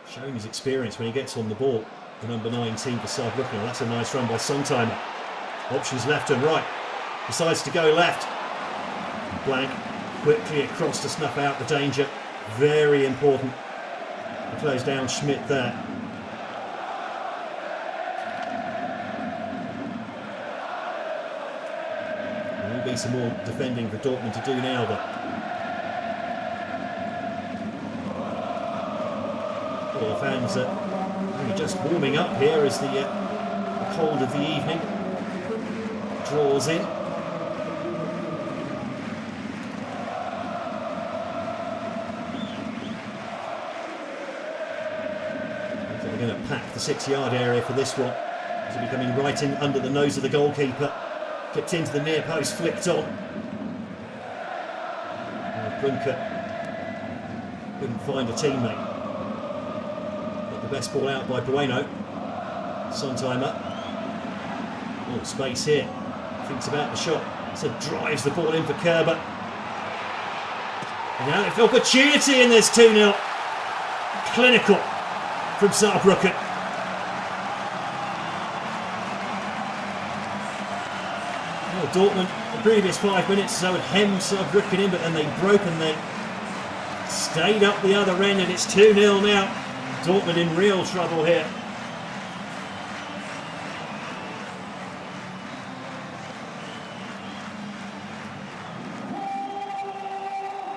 Showing his experience when he gets on the ball. The number 19 for Saarbrücken. That's a nice run by Sontheimer. Options left and right. Decides to go left. Blank quickly across to snuff out the danger. Very important to close down Schmidt there. There will be some more defending for Dortmund to do now, though. All the fans are really just warming up here as the cold of the evening draws in. So we're going to pack the 6-yard area for this one. As it'll be coming right in under the nose of the goalkeeper. Clipped into the near post, flicked on. Brunker couldn't find a teammate. The best ball out by Bueno. Sontheimer. Oh, space here. Thinks about the shot. So drives the ball in for Kerber. And now the opportunity, and there's 2-0. Clinical from Saarbrücken. Well, Dortmund, the previous 5 minutes or so, had hemmed Saarbrücken in, but then they broke and they stayed up the other end, and it's 2-0 now. Dortmund in real trouble here.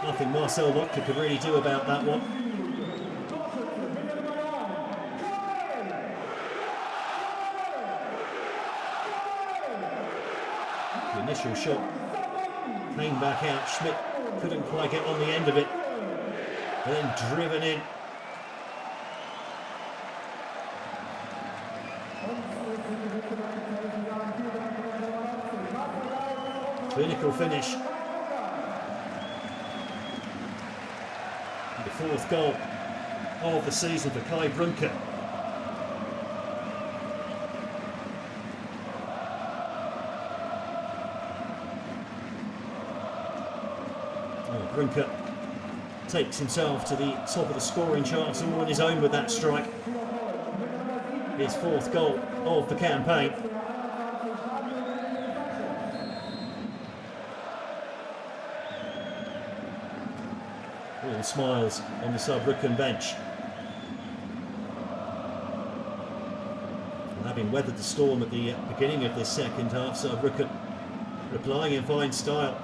Nothing Marcel Lottke could really do about that one. The initial shot came back out. Schmidt couldn't quite get on the end of it. And then driven in. Clinical finish. The 4th goal of the season for Kai Brunker. Oh, Brunker takes himself to the top of the scoring charts all on his own with that strike. his 4th goal of the campaign. All smiles on the Saarbrücken bench. And having weathered the storm at the beginning of this second half, Saarbrücken replying in fine style.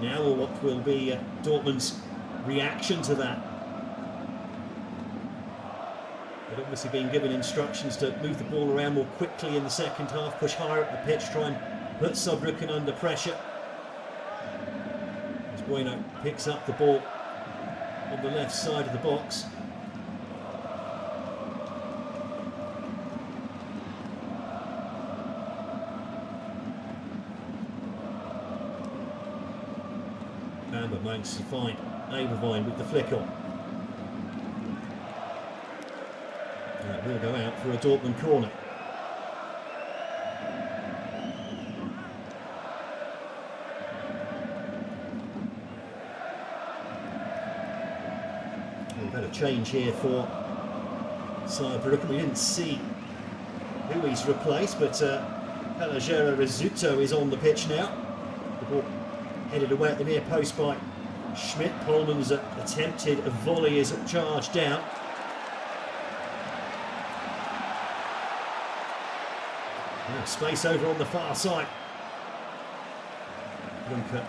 Now what will be Dortmund's reaction to that? They've obviously been given instructions to move the ball around more quickly in the second half, push higher up the pitch, try and put Saarbrücken under pressure. As Bueno picks up the ball on the left side of the box. Bamba manages to find Abervine with the flick on. That will go out for a Dortmund corner. We've had a change here for Saarbrücken. We didn't see who he's replaced, but Pelagero Rizzuto is on the pitch now. The ball headed away at the near post by Schmidt. Polman's attempted a volley is charged down. Now space over on the far side. Brunker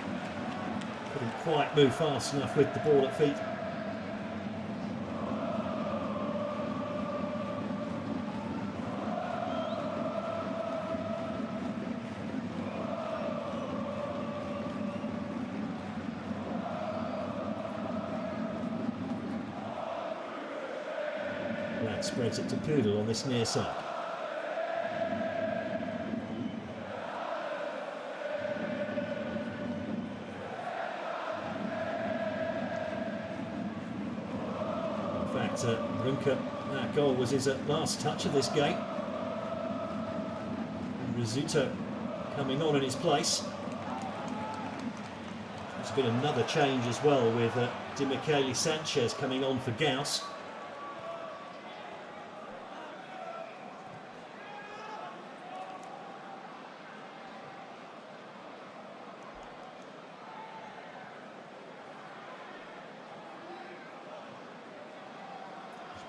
couldn't quite move fast enough with the ball at feet. That spreads it to Pudel on this near side. Brunker, that goal was his last touch of this game. And Rizzuto coming on in his place. There's been another change as well with Di Michele Sanchez coming on for Gauss.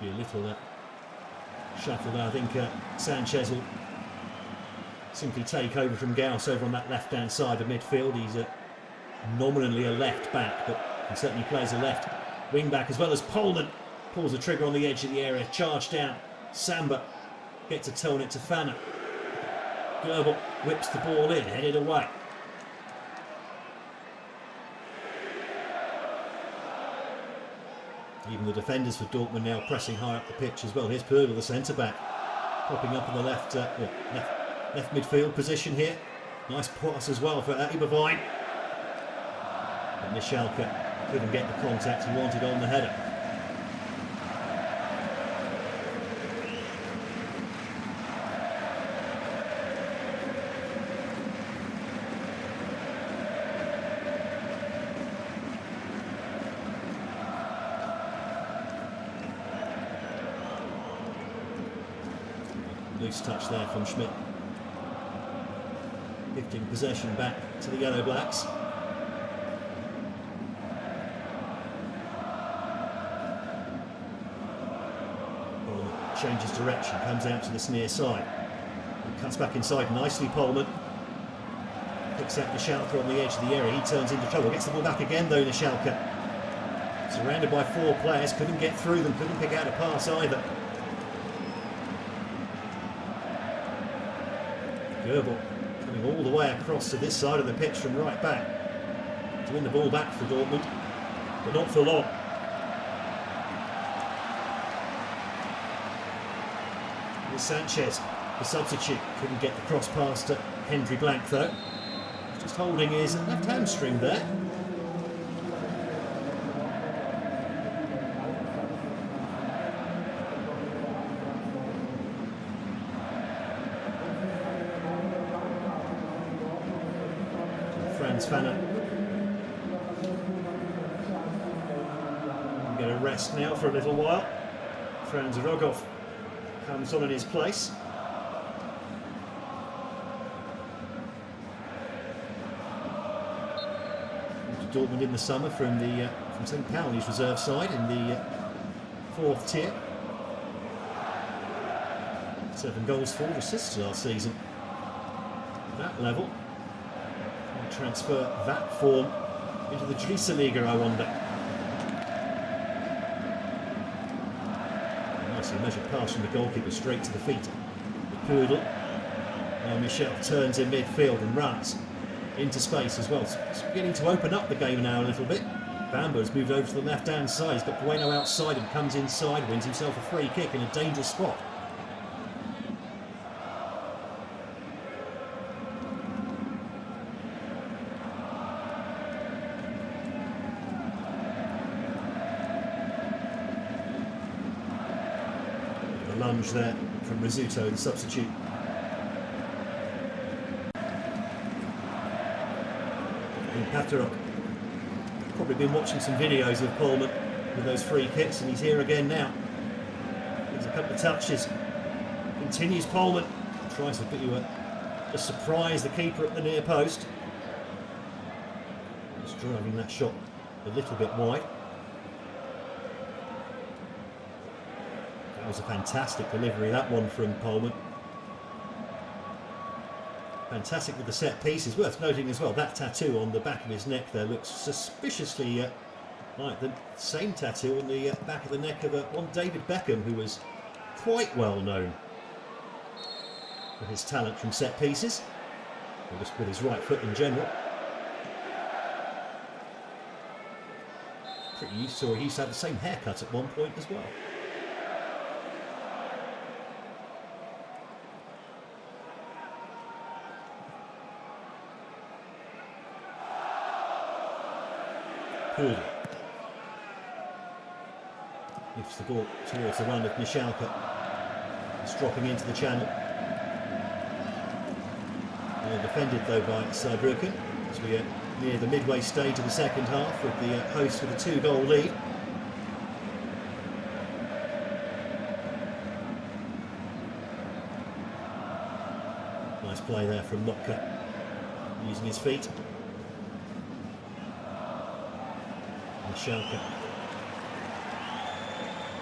Be a little shuffle there. I think Sanchez will simply take over from Gauss over on that left-hand side of midfield. He's nominally a left back, but he certainly plays a left wing back, as well as Polman pulls the trigger on the edge of the area. Charge down. Samba gets a toe on it to Fana. Goebel whips the ball in, headed away. Even the defenders for Dortmund now pressing high up the pitch as well. Here's Pudel, the centre-back, popping up in the left midfield position here. Nice pass as well for Abervine. But Nishalka couldn't get the contact he wanted on the header. Loose touch there from Schmidt. Gifting possession back to the Yellow Blacks. Changes direction, comes out to this near side. Cuts back inside nicely, Polman. Picks out Nishalka on the edge of the area. He turns into trouble. Gets the ball back again though, Nishalka. Surrounded by 4 players, couldn't get through them, couldn't pick out a pass either. Goebel coming all the way across to this side of the pitch from right back to win the ball back for Dortmund, but not for long. With Sanchez, the substitute, couldn't get the cross past to Hendry Blank though. Just holding his left hamstring there. Fana get a rest now for a little while. Franz Rogov comes on in his place. Dortmund in the summer from St. Pauli's reserve side in the 4th tier. 7 goals, 4 assists last season. That level. Can transfer that form into the Drieseliga, I wonder. Nicely measured pass from the goalkeeper straight to the feet. The Poodle. Now Michel turns in midfield and runs into space as well. It's beginning to open up the game now a little bit. Bamba has moved over to the left-hand side. He's got Bueno outside and comes inside, wins himself a free kick in a dangerous spot. The lunge there from Rizzuto, the substitute. Paterok. Probably been watching some videos of Pullman with those free kicks, and he's here again now. There's a couple of touches. Continues Pullman. Tries to put you just surprise the keeper at the near post. Just driving that shot a little bit wide. That was a fantastic delivery, that one from Pullman. Fantastic with the set pieces. Worth noting as well, that tattoo on the back of his neck there looks suspiciously like the same tattoo on the back of the neck of one David Beckham, who was quite well known for his talent from set pieces, or just with his right foot in general. Pretty used to, he used to have the same haircut at one point as well. Poodle lifts the ball towards the run of Michalka. It's dropping into the channel. Well defended though by Saarbrücken as we are near the midway stage of the second half, with the hosts with a 2-goal lead. Nice play there from Lotka, using his feet. Schalke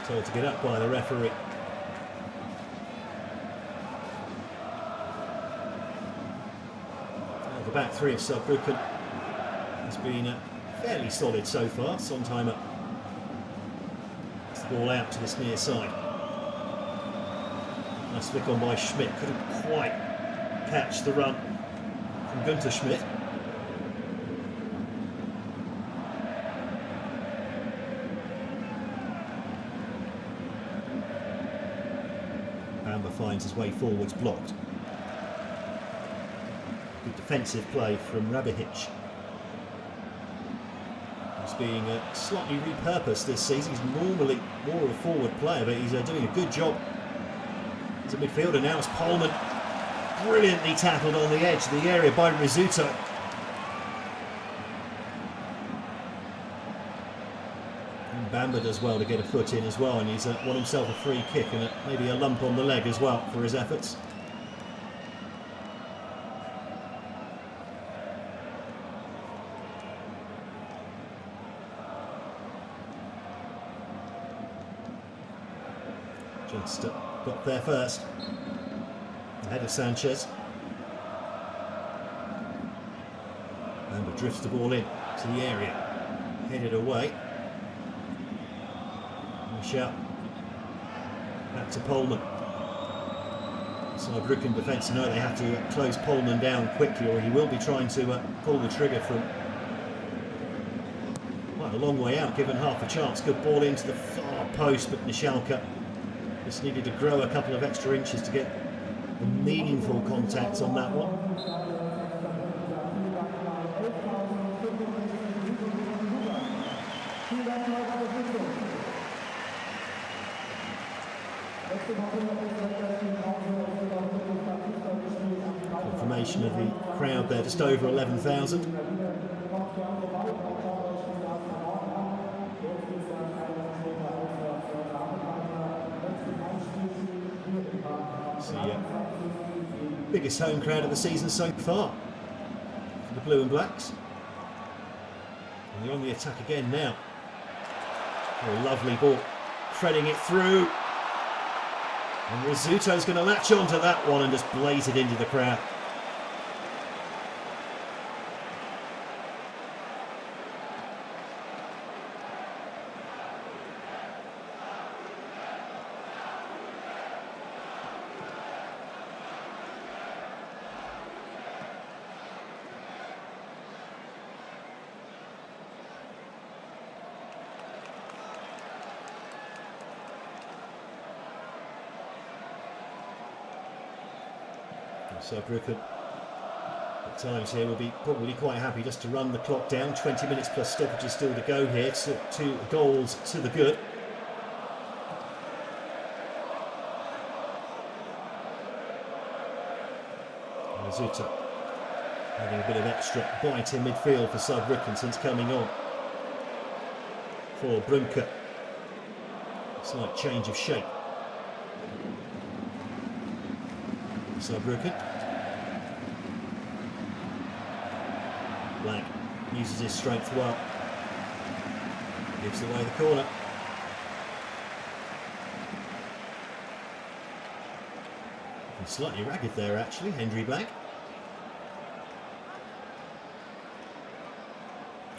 told to get up by the referee. Well, the back three of Saarbrücken has been fairly solid so far. Sondheimer gets the ball out to this near side. Nice flick on by Schmidt. Couldn't quite catch the run from Günther Schmidt. Finds his way forwards, blocked. Good defensive play from Rabihic. He's being slightly repurposed this season. He's normally more of a forward player, but he's doing a good job as a midfielder now. As Pullman brilliantly tackled on the edge of the area by Rizzuto. Bamba does well to get a foot in as well, and he's won himself a free kick and maybe a lump on the leg as well for his efforts. Just got there first, ahead of Sanchez. Bamba drifts the ball in to the area, headed away. Michel, back to Pullman. Saarbrücken defence know they have to close Pullman down quickly, or he will be trying to pull the trigger from quite a long way out, given half a chance. Good ball into the far post, but Michalka just needed to grow a couple of extra inches to get the meaningful contacts on that one. Confirmation of the crowd there, just over 11,000. It's the biggest home crowd of the season so far for the Blue and Blacks. And they're on the attack again now. Oh, lovely ball, threading it through. And Rizzuto's going to latch onto that one and just blaze it into the crowd. Saarbrücken at times here will be probably quite happy just to run the clock down. 20 minutes plus stoppages still to go here. 2 goals to the good. Rizzuto having a bit of extra bite in midfield for Saarbrücken since coming on. For Brunke, slight change of shape. Saarbrücken. Black uses his strength well. Gives away the corner. And slightly ragged there actually, Henry Black.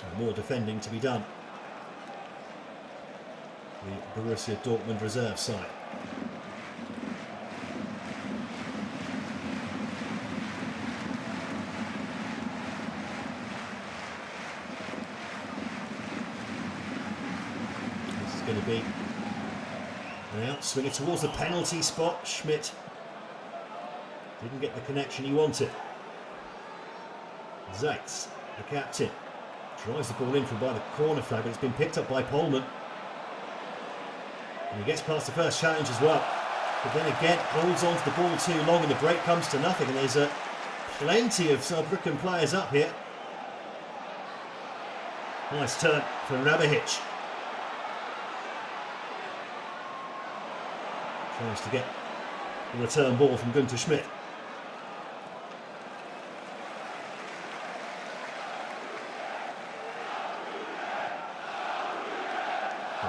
And more defending to be done. The Borussia Dortmund reserve side. Going to be an outswinger towards the penalty spot. Schmidt didn't get the connection he wanted. Zaitz, the captain, drives the ball in from by the corner flag, but it's been picked up by Polman. And he gets past the first challenge as well. But then again, holds on to the ball too long and the break comes to nothing. And there's plenty of Saarbrücken players up here. Nice turn from Rabihic. Tries to get the return ball from Günther Schmidt.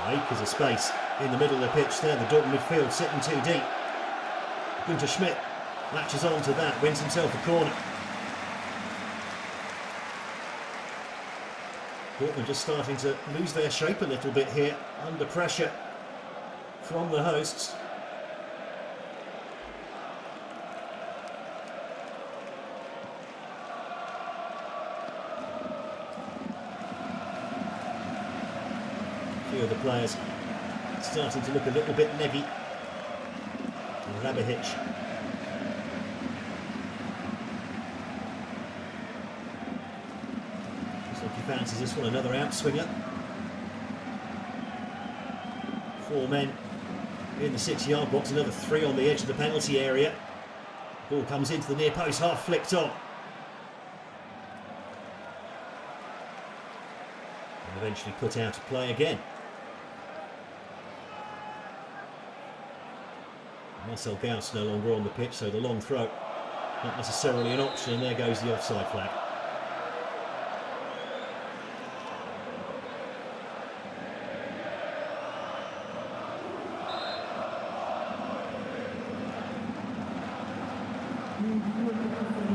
Acres of space in the middle of the pitch there. The Dortmund midfield sitting too deep. Günther Schmidt latches on to that, wins himself a corner. Dortmund just starting to lose their shape a little bit here, under pressure from the hosts. A few of the players starting to look a little bit neggy. Rabihic. Looks like he fancies this one, another outswinger. 4 men in the 6-yard box, another 3 on the edge of the penalty area. Ball comes into the near post, half flicked on. And eventually put out of play again. Marcel Gauss no longer on the pitch, so the long throw not necessarily an option, and there goes the offside flag.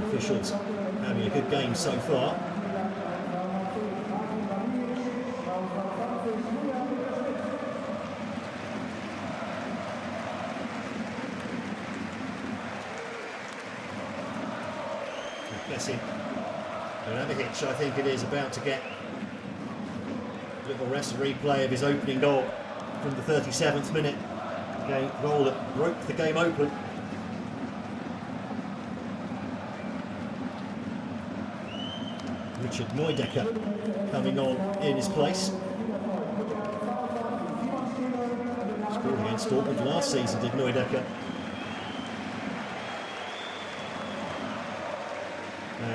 Officials having a good game so far. Rabihic, I think it is, about to get a little rest replay of his opening goal from the 37th minute. A goal that broke the game open. Richard Neudecker coming on in his place. Scored against Dortmund last season, did Neudecker.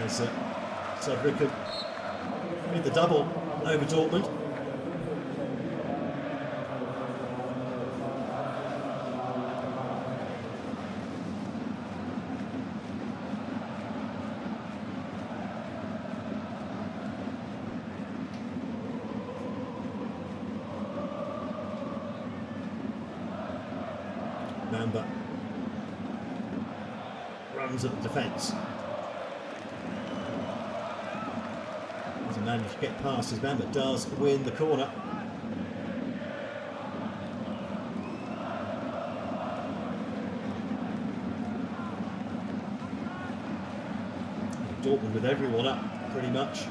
As Saarbrücken with the double over Dortmund. Bamba runs at the defence. Doesn't manage to get past as Bamba does win the corner. Dortmund with everyone up, pretty much.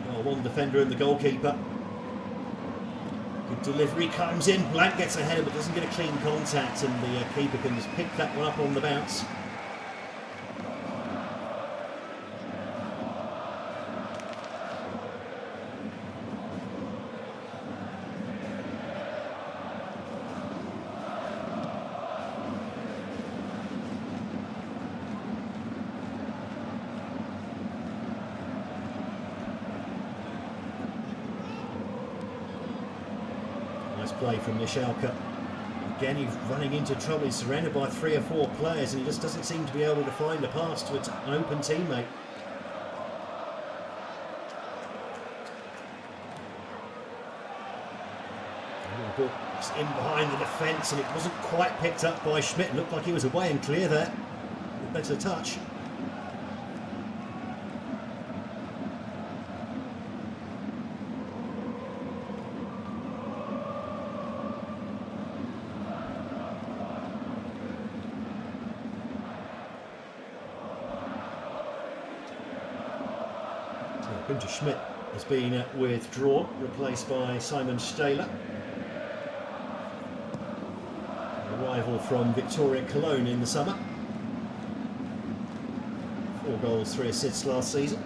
Well, one defender and the goalkeeper. Good delivery, comes in, Blank gets ahead of it, doesn't get a clean contact, and the keeper can just pick that one up on the bounce. Play from Nishalka. Again, he's running into trouble. He's surrounded by 3 or 4 players and he just doesn't seem to be able to find a pass to an open teammate. It's in behind the defence and it wasn't quite picked up by Schmidt. Looked like he was away and clear there. A better touch. Günther Schmidt has been withdrawn, replaced by Simon Stahler. Arrival from Victoria Cologne in the summer. 4 goals, 3 assists last season.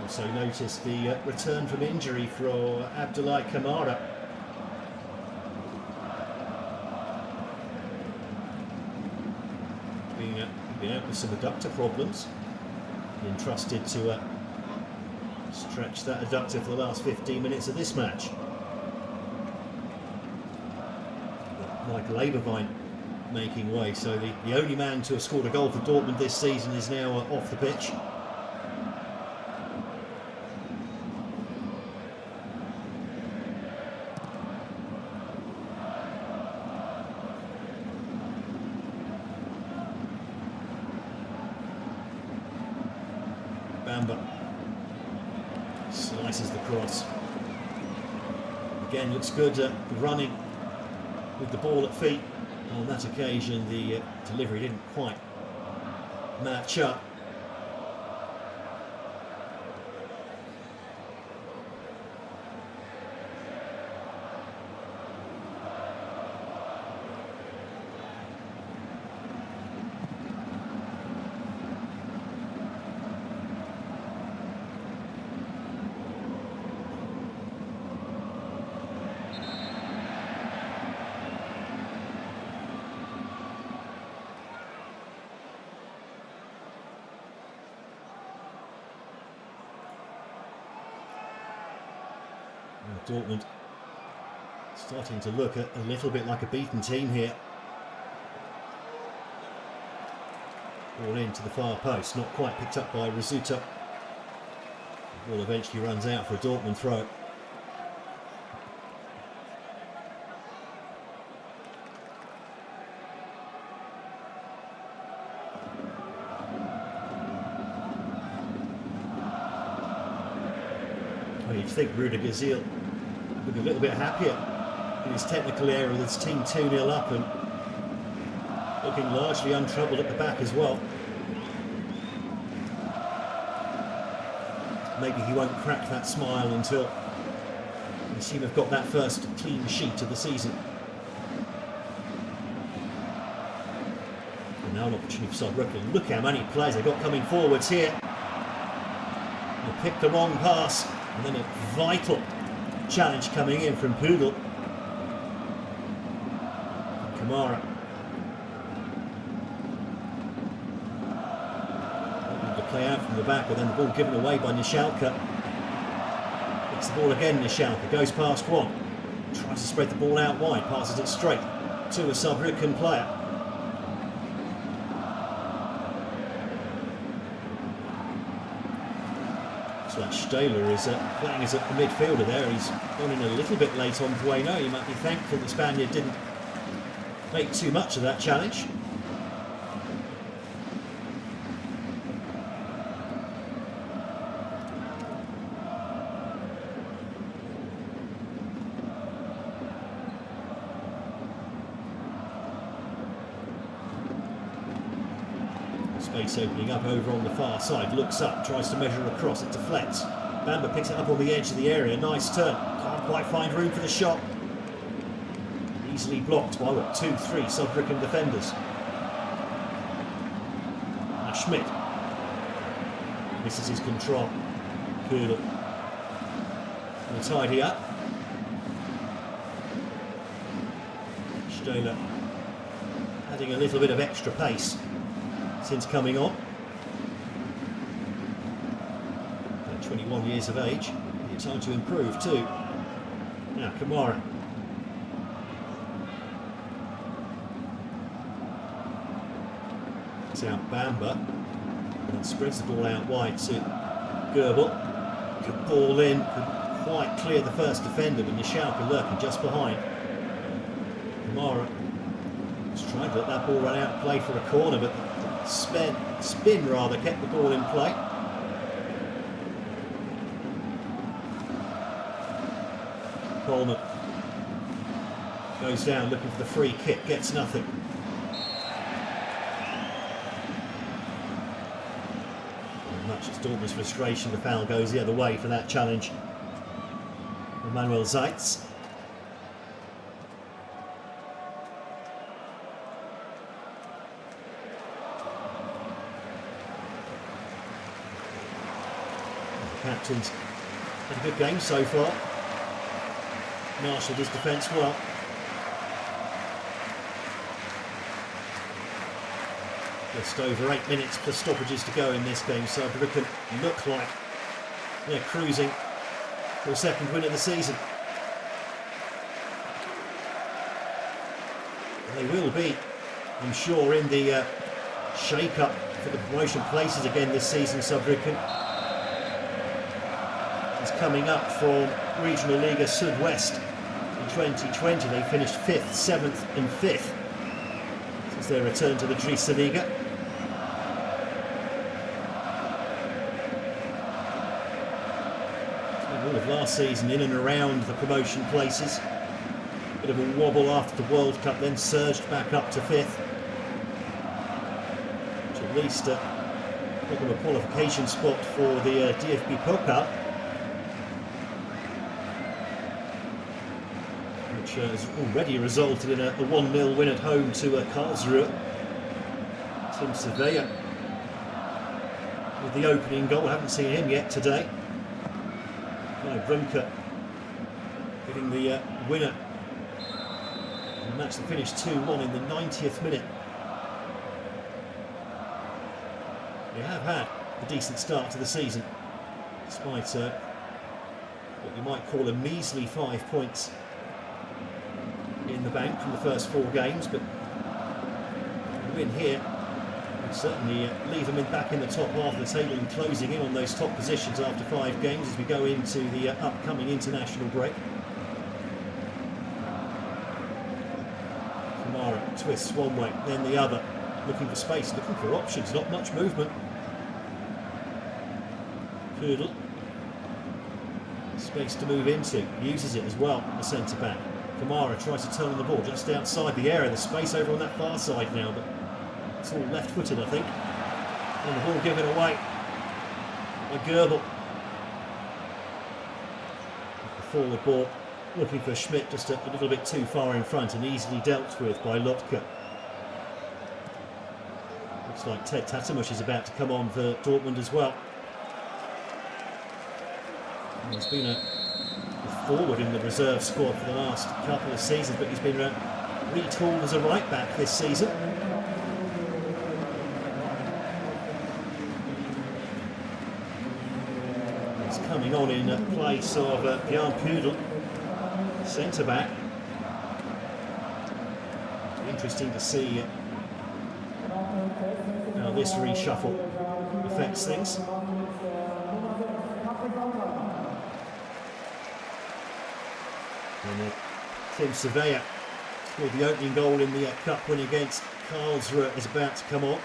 Also noticed the return from injury for Abdoulaye Kamara. Been out with some adductor problems. Entrusted to stretch that adductor for the last 15 minutes of this match. Michael Eberwein making way, so the only man to have scored a goal for Dortmund this season is now off the pitch. Bamba slices the cross. Again, looks good running with the ball at feet. On that occasion, the delivery didn't quite match up. Dortmund starting to look a little bit like a beaten team here. Ball into the far post, not quite picked up by Rasuta. The ball eventually runs out for a Dortmund throw. Well, you'd think Rudiger Gazil would be a little bit happier in his technical area with his team 2-0 up and looking largely untroubled at the back as well. Maybe he won't crack that smile until his team have got that first clean sheet of the season. And now an opportunity for Saarbrücken. Look how many players they've got coming forwards here. They picked the wrong pass and then a vital challenge coming in from Pudel. Kamara. To play out from the back, but then the ball given away by Nishalka. It's the ball again, Nishalka goes past one. Tries to spread the ball out wide, passes it straight. to a Saarbrücken player. Looks like Stahler is playing as a midfielder there. He's gone in a little bit late on Bueno. You might be thankful the Spaniard didn't make too much of that challenge. Space opening up over on the far side, looks up, tries to measure across, it deflects. Bamba picks it up on the edge of the area, nice turn, can't quite find room for the shot. Easily blocked by what, 2-3 Saarbrücken defenders. Now Schmidt misses his control. Ködel will tidy up. Stahler adding a little bit of extra pace since coming on. 21 years of age, time to improve too. Now Kamara. It's out Bamba and spreads the ball out wide to Goebel. Good ball in, couldn't quite clear the first defender, but Schalke lurking just behind. Kamara was trying to let that ball run out and play for a corner, but spin rather kept the ball in play. Coleman goes down looking for the free kick, gets nothing. Much as Dortmund's frustration, the foul goes the other way for that challenge. Manuel Zeitz. Captain's had a good game so far. Marshalled his defence well. Just over 8 minutes plus stoppages to go in this game. Saarbrücken look like they're cruising for a second win of the season. They will be, I'm sure, in the shake-up for the promotion places again this season. Saarbrücken is coming up from Regional Liga Südwest in 2020. They finished 5th, 7th and 5th since their return to the Dresden Liga. All of last season in and around the promotion places. Bit of a wobble after the World Cup, then surged back up to 5th. Which at least took them a qualification spot for the DFB Pokal, which has already resulted in a 1-0 win at home to Karlsruhe. Tim Surveyor with the opening goal. I haven't seen him yet today. Brunker getting the winner. The match that finished 2-1 in the 90th minute. They have had a decent start to the season, despite what you might call a measly 5 points in the bank from the first 4 games, but the win here would certainly leave them back in the top half of the table and closing in on those top positions after 5 games as we go into the upcoming international break. Kamara twists one way, then the other, looking for space, looking for options, not much movement. Ködel, space to move into, uses it as well, the centre-back. Kamara tries to turn on the ball just outside the area, the space over on that far side now, but it's all left-footed, I think. And the ball given away by Goebel. The forward ball, looking for Schmidt, just a little bit too far in front and easily dealt with by Lotka. Looks like Ted Tatamush is about to come on for Dortmund as well. And there's been a forward in the reserve squad for the last couple of seasons, but he's been retooled as a right-back this season. Coming on in place of Björn Ködel, centre-back. interesting to see how this reshuffle affects things. And Tim Surveyor scored the opening goal in the cup win against Karlsruhe, is about to come on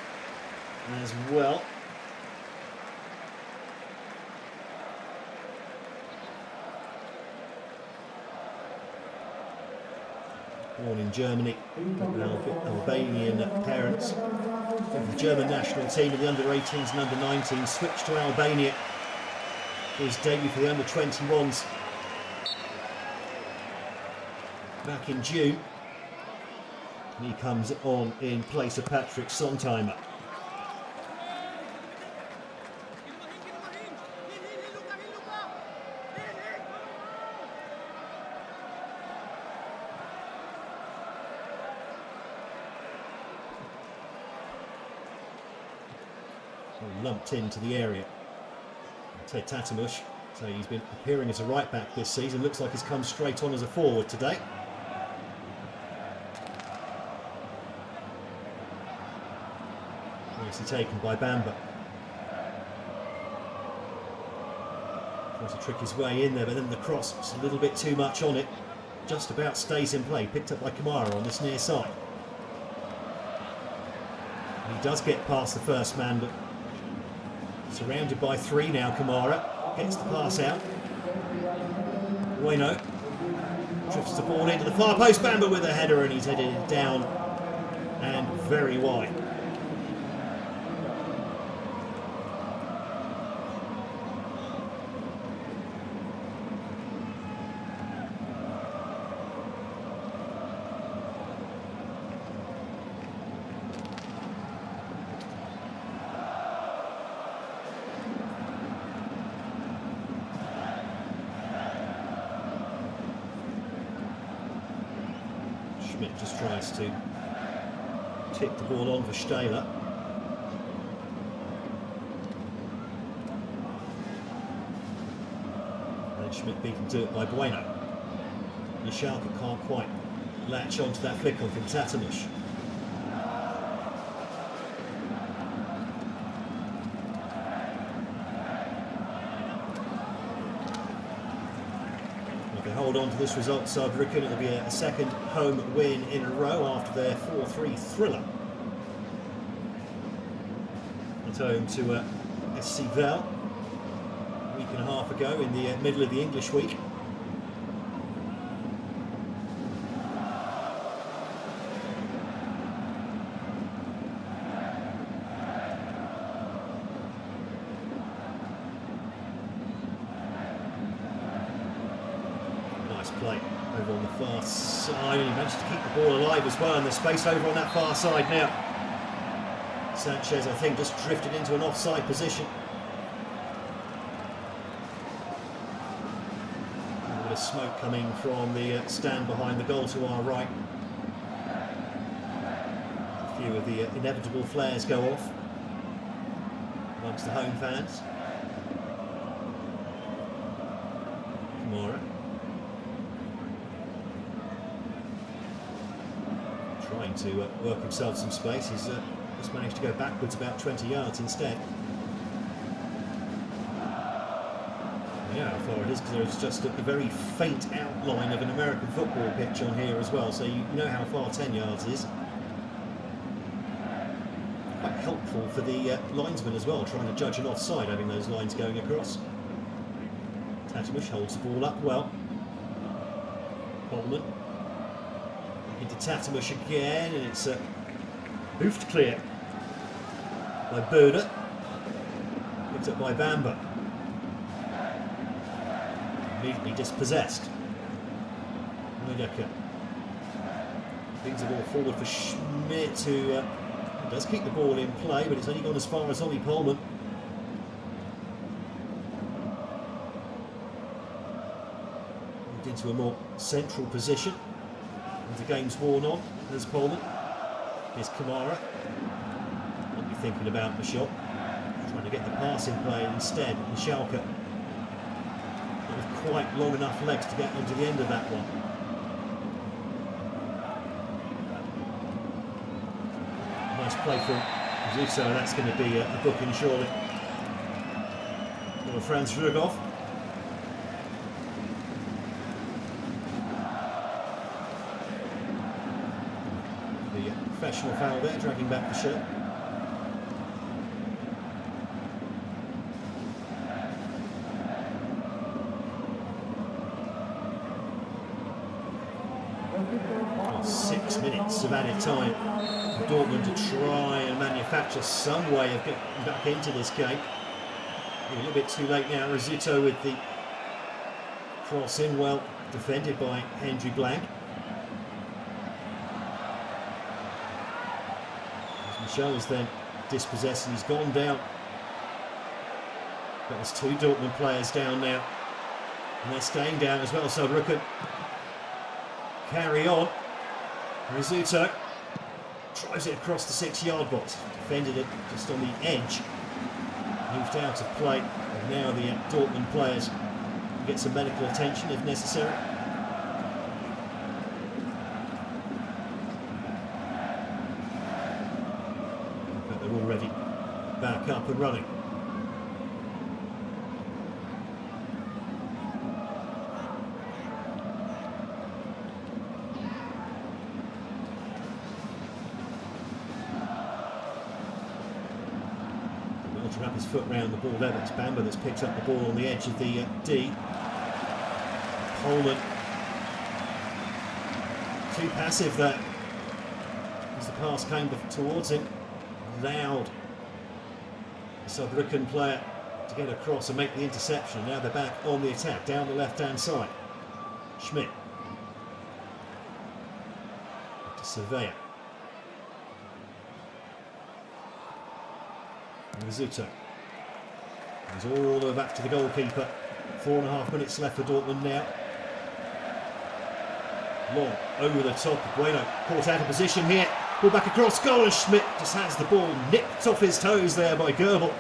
as well. Born in Germany, Albanian parents. Of the German national team of the under-18s and under-19s, switched to Albania for his debut for the under-21s back in June. And he comes on in place of Patrick Sontheimer. Lumped into the area. Ted Tatamush, so he's been appearing as a right back this season. Looks like he's come straight on as a forward today. Nicely taken by Bamba. Tries to trick his way in there, but then the cross is a little bit too much on it. Just about stays in play. Picked up by Kamara on this near side. He does get past the first man, but surrounded by three now. Kamara gets the pass out. Bueno drifts the ball into the far post. Bamba with a header, and he's headed it down and very wide. Just tries to tick the ball on for Stahler. And Schmidt beaten to it by Bueno. Schalke can't quite latch onto that flick on from Tatamush. Hold on to this result, Saarbrücken. It'll be a second home win in a row after their 4-3 thriller at home to SC Vel a week and a half ago in the middle of the English week. Play over on the far side, and he managed to keep the ball alive as well, and there's space over on that far side now. Sanchez, I think, just drifted into an offside position. A bit of smoke coming from the stand behind the goal to our right. A few of the inevitable flares go off amongst the home fans. Kamara trying to work himself some space. He's just managed to go backwards about 20 yards instead. Yeah, how far it is, because there's just a very faint outline of an American football pitch on here as well, so you know how far 10 yards is. Quite helpful for the linesman as well, trying to judge an offside, having those lines going across. Tatamush holds the ball up well. Coleman into Tatamush again, and it's hoofed clear by Böder. Picked up by Bamba. Immediately dispossessed. Mudaka brings the ball forward for Schmidt, who does keep the ball in play, but it's only gone as far as Ollie Polman. Moved into a more central position. The game's worn on. There's Polman. Here's Kamara. Might be thinking about the shot. Trying to get the pass in play instead. And Schalke with quite long enough legs to get onto the end of that one. play from Zuso, and that's going to be a booking surely. Or Franz Rudolph. The professional foul there, dragging back the shirt. Oh, 6 minutes of added time for Dortmund to try and manufacture some way of getting back into this game. A little bit too late now. Rizzuto with the cross in, well defended by Henry Blank. Michel is then dispossessed and he's gone down. But there's 2 Dortmund players down now. And they're staying down as well. So Saarbrücken carry on. Rizzuto drives it across the 6-yard box. Defended it just on the edge. Moved out of play. And now the Dortmund players get some medical attention if necessary. But they're already back up and running. To wrap his foot round the ball there, but it's Bamba that's picked up the ball on the edge of the D. Holman too passive there as the pass came towards him. Allowed the Saarbrücken player to get across and make the interception. Now they're back on the attack down the left hand side. Schmidt to Surveyor. Rizzuto. He's all the way back to the goalkeeper. 4.5 minutes left for Dortmund now. Long over the top. Bueno caught out of position here. Ball back across goal and Schmidt just has the ball nipped off his toes there by Goebel.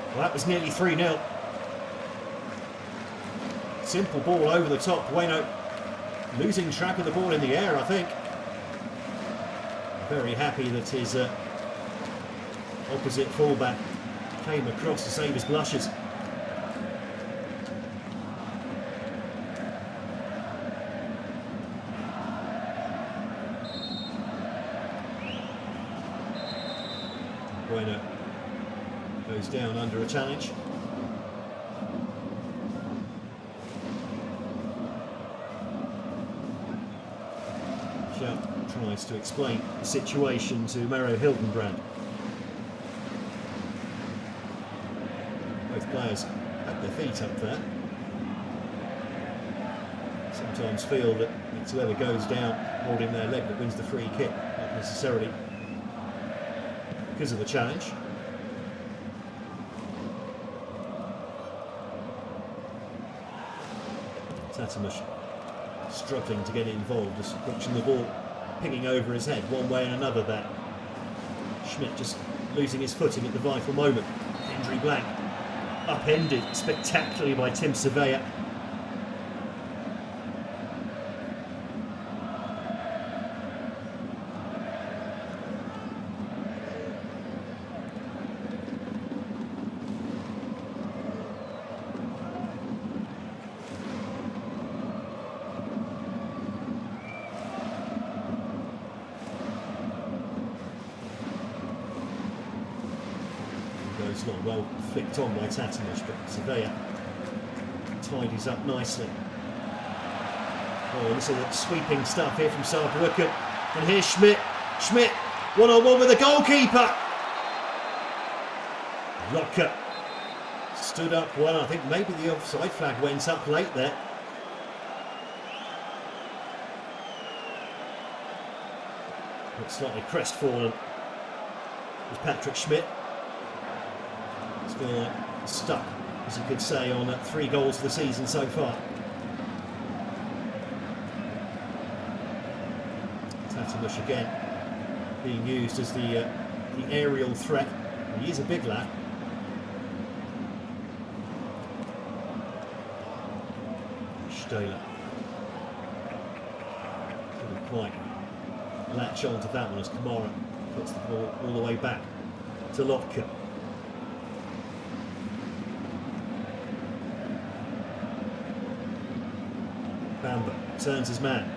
Well, that was nearly 3-0. Simple ball over the top. Bueno losing track of the ball in the air, I think. Very happy that his opposite fullback came across to save his blushes. Bueno goes down under a challenge. Michel tries to explain the situation to Maro Hildenbrand. Both players had their feet up there. Sometimes feel that it's whoever goes down holding their leg that wins the free kick, not necessarily because of the challenge. Tatamush struggling to get involved, just watching the ball pinging over his head one way and another there. Schmidt just losing his footing at the vital moment. Henry Blank upended spectacularly by Tim Surveyor. Goes long, well flicked on by Tatamush, but Surveyor tidies up nicely. Oh, this is the sweeping stuff here from Saarbrücken. And here's Schmidt. Schmidt, one-on-one with the goalkeeper. Locker stood up well. I think maybe the offside flag went up late there. Looks slightly crestfallen was Patrick Schmidt. Still stuck, as you could say, on 3 goals for the season so far. Tatamush again being used as the aerial threat. He is a big lad. Stahler couldn't quite latch on to that one as Kamara puts the ball all the way back to Lotka. Bamba turns his man.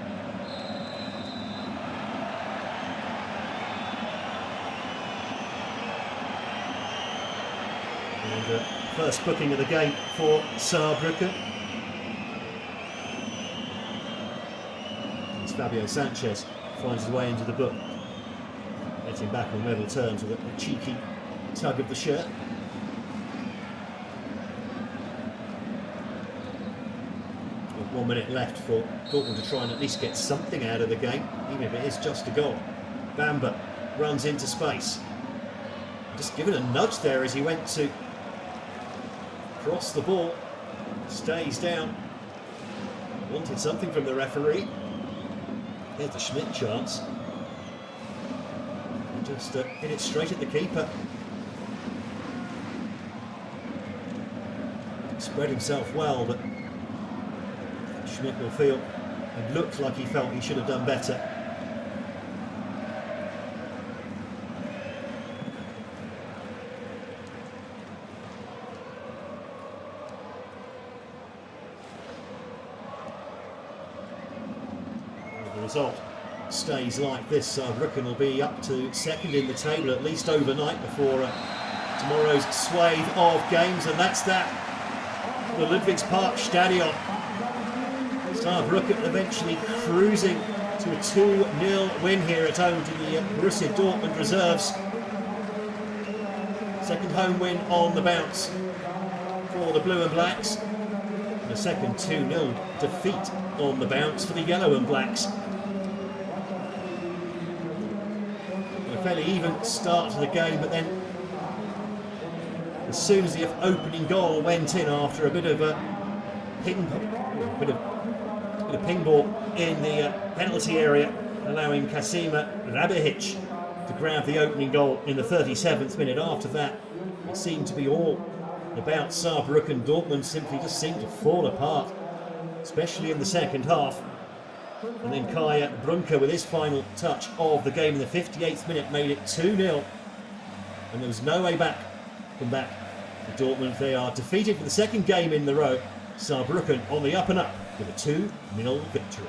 And first booking of the game for Saarbrücken. As Fabio Sanchez finds his way into the book. Getting back on level terms with a cheeky tug of the shirt. With 1 minute left for Dortmund to try and at least get something out of the game, even if it is just a goal. Bamba runs into space. Just given a nudge there as he went to cross the ball. Stays down. Wanted something from the referee. Here's the Schmidt chance. Just hit it straight at the keeper. Spread himself well, but Schmidt will feel it looked like he felt he should have done better. The result stays like this. Saarbrücken will be up to second in the table at least overnight before tomorrow's swathe of games, and that's that. The Ludwigspark Stadion. Saarbrücken eventually cruising to a 2-0 win here at home to the Borussia Dortmund reserves. Second home win on the bounce for the Blue and Blacks. And a second 2-0 defeat on the bounce for the Yellow and Blacks. A fairly even start to the game, but then as soon as the opening goal went in after a bit of a ping ball in the penalty area, allowing Kasima Rabihic to grab the opening goal in the 37th minute. After that, it seemed to be all about Saarbrücken. Dortmund simply just seemed to fall apart, especially in the second half. And then Kai Brunker with his final touch of the game in the 58th minute made it 2-0. And there was no way back from that. For Dortmund, they are defeated for the second game in the row. Saarbrücken on the up and up with a 2-0 victory.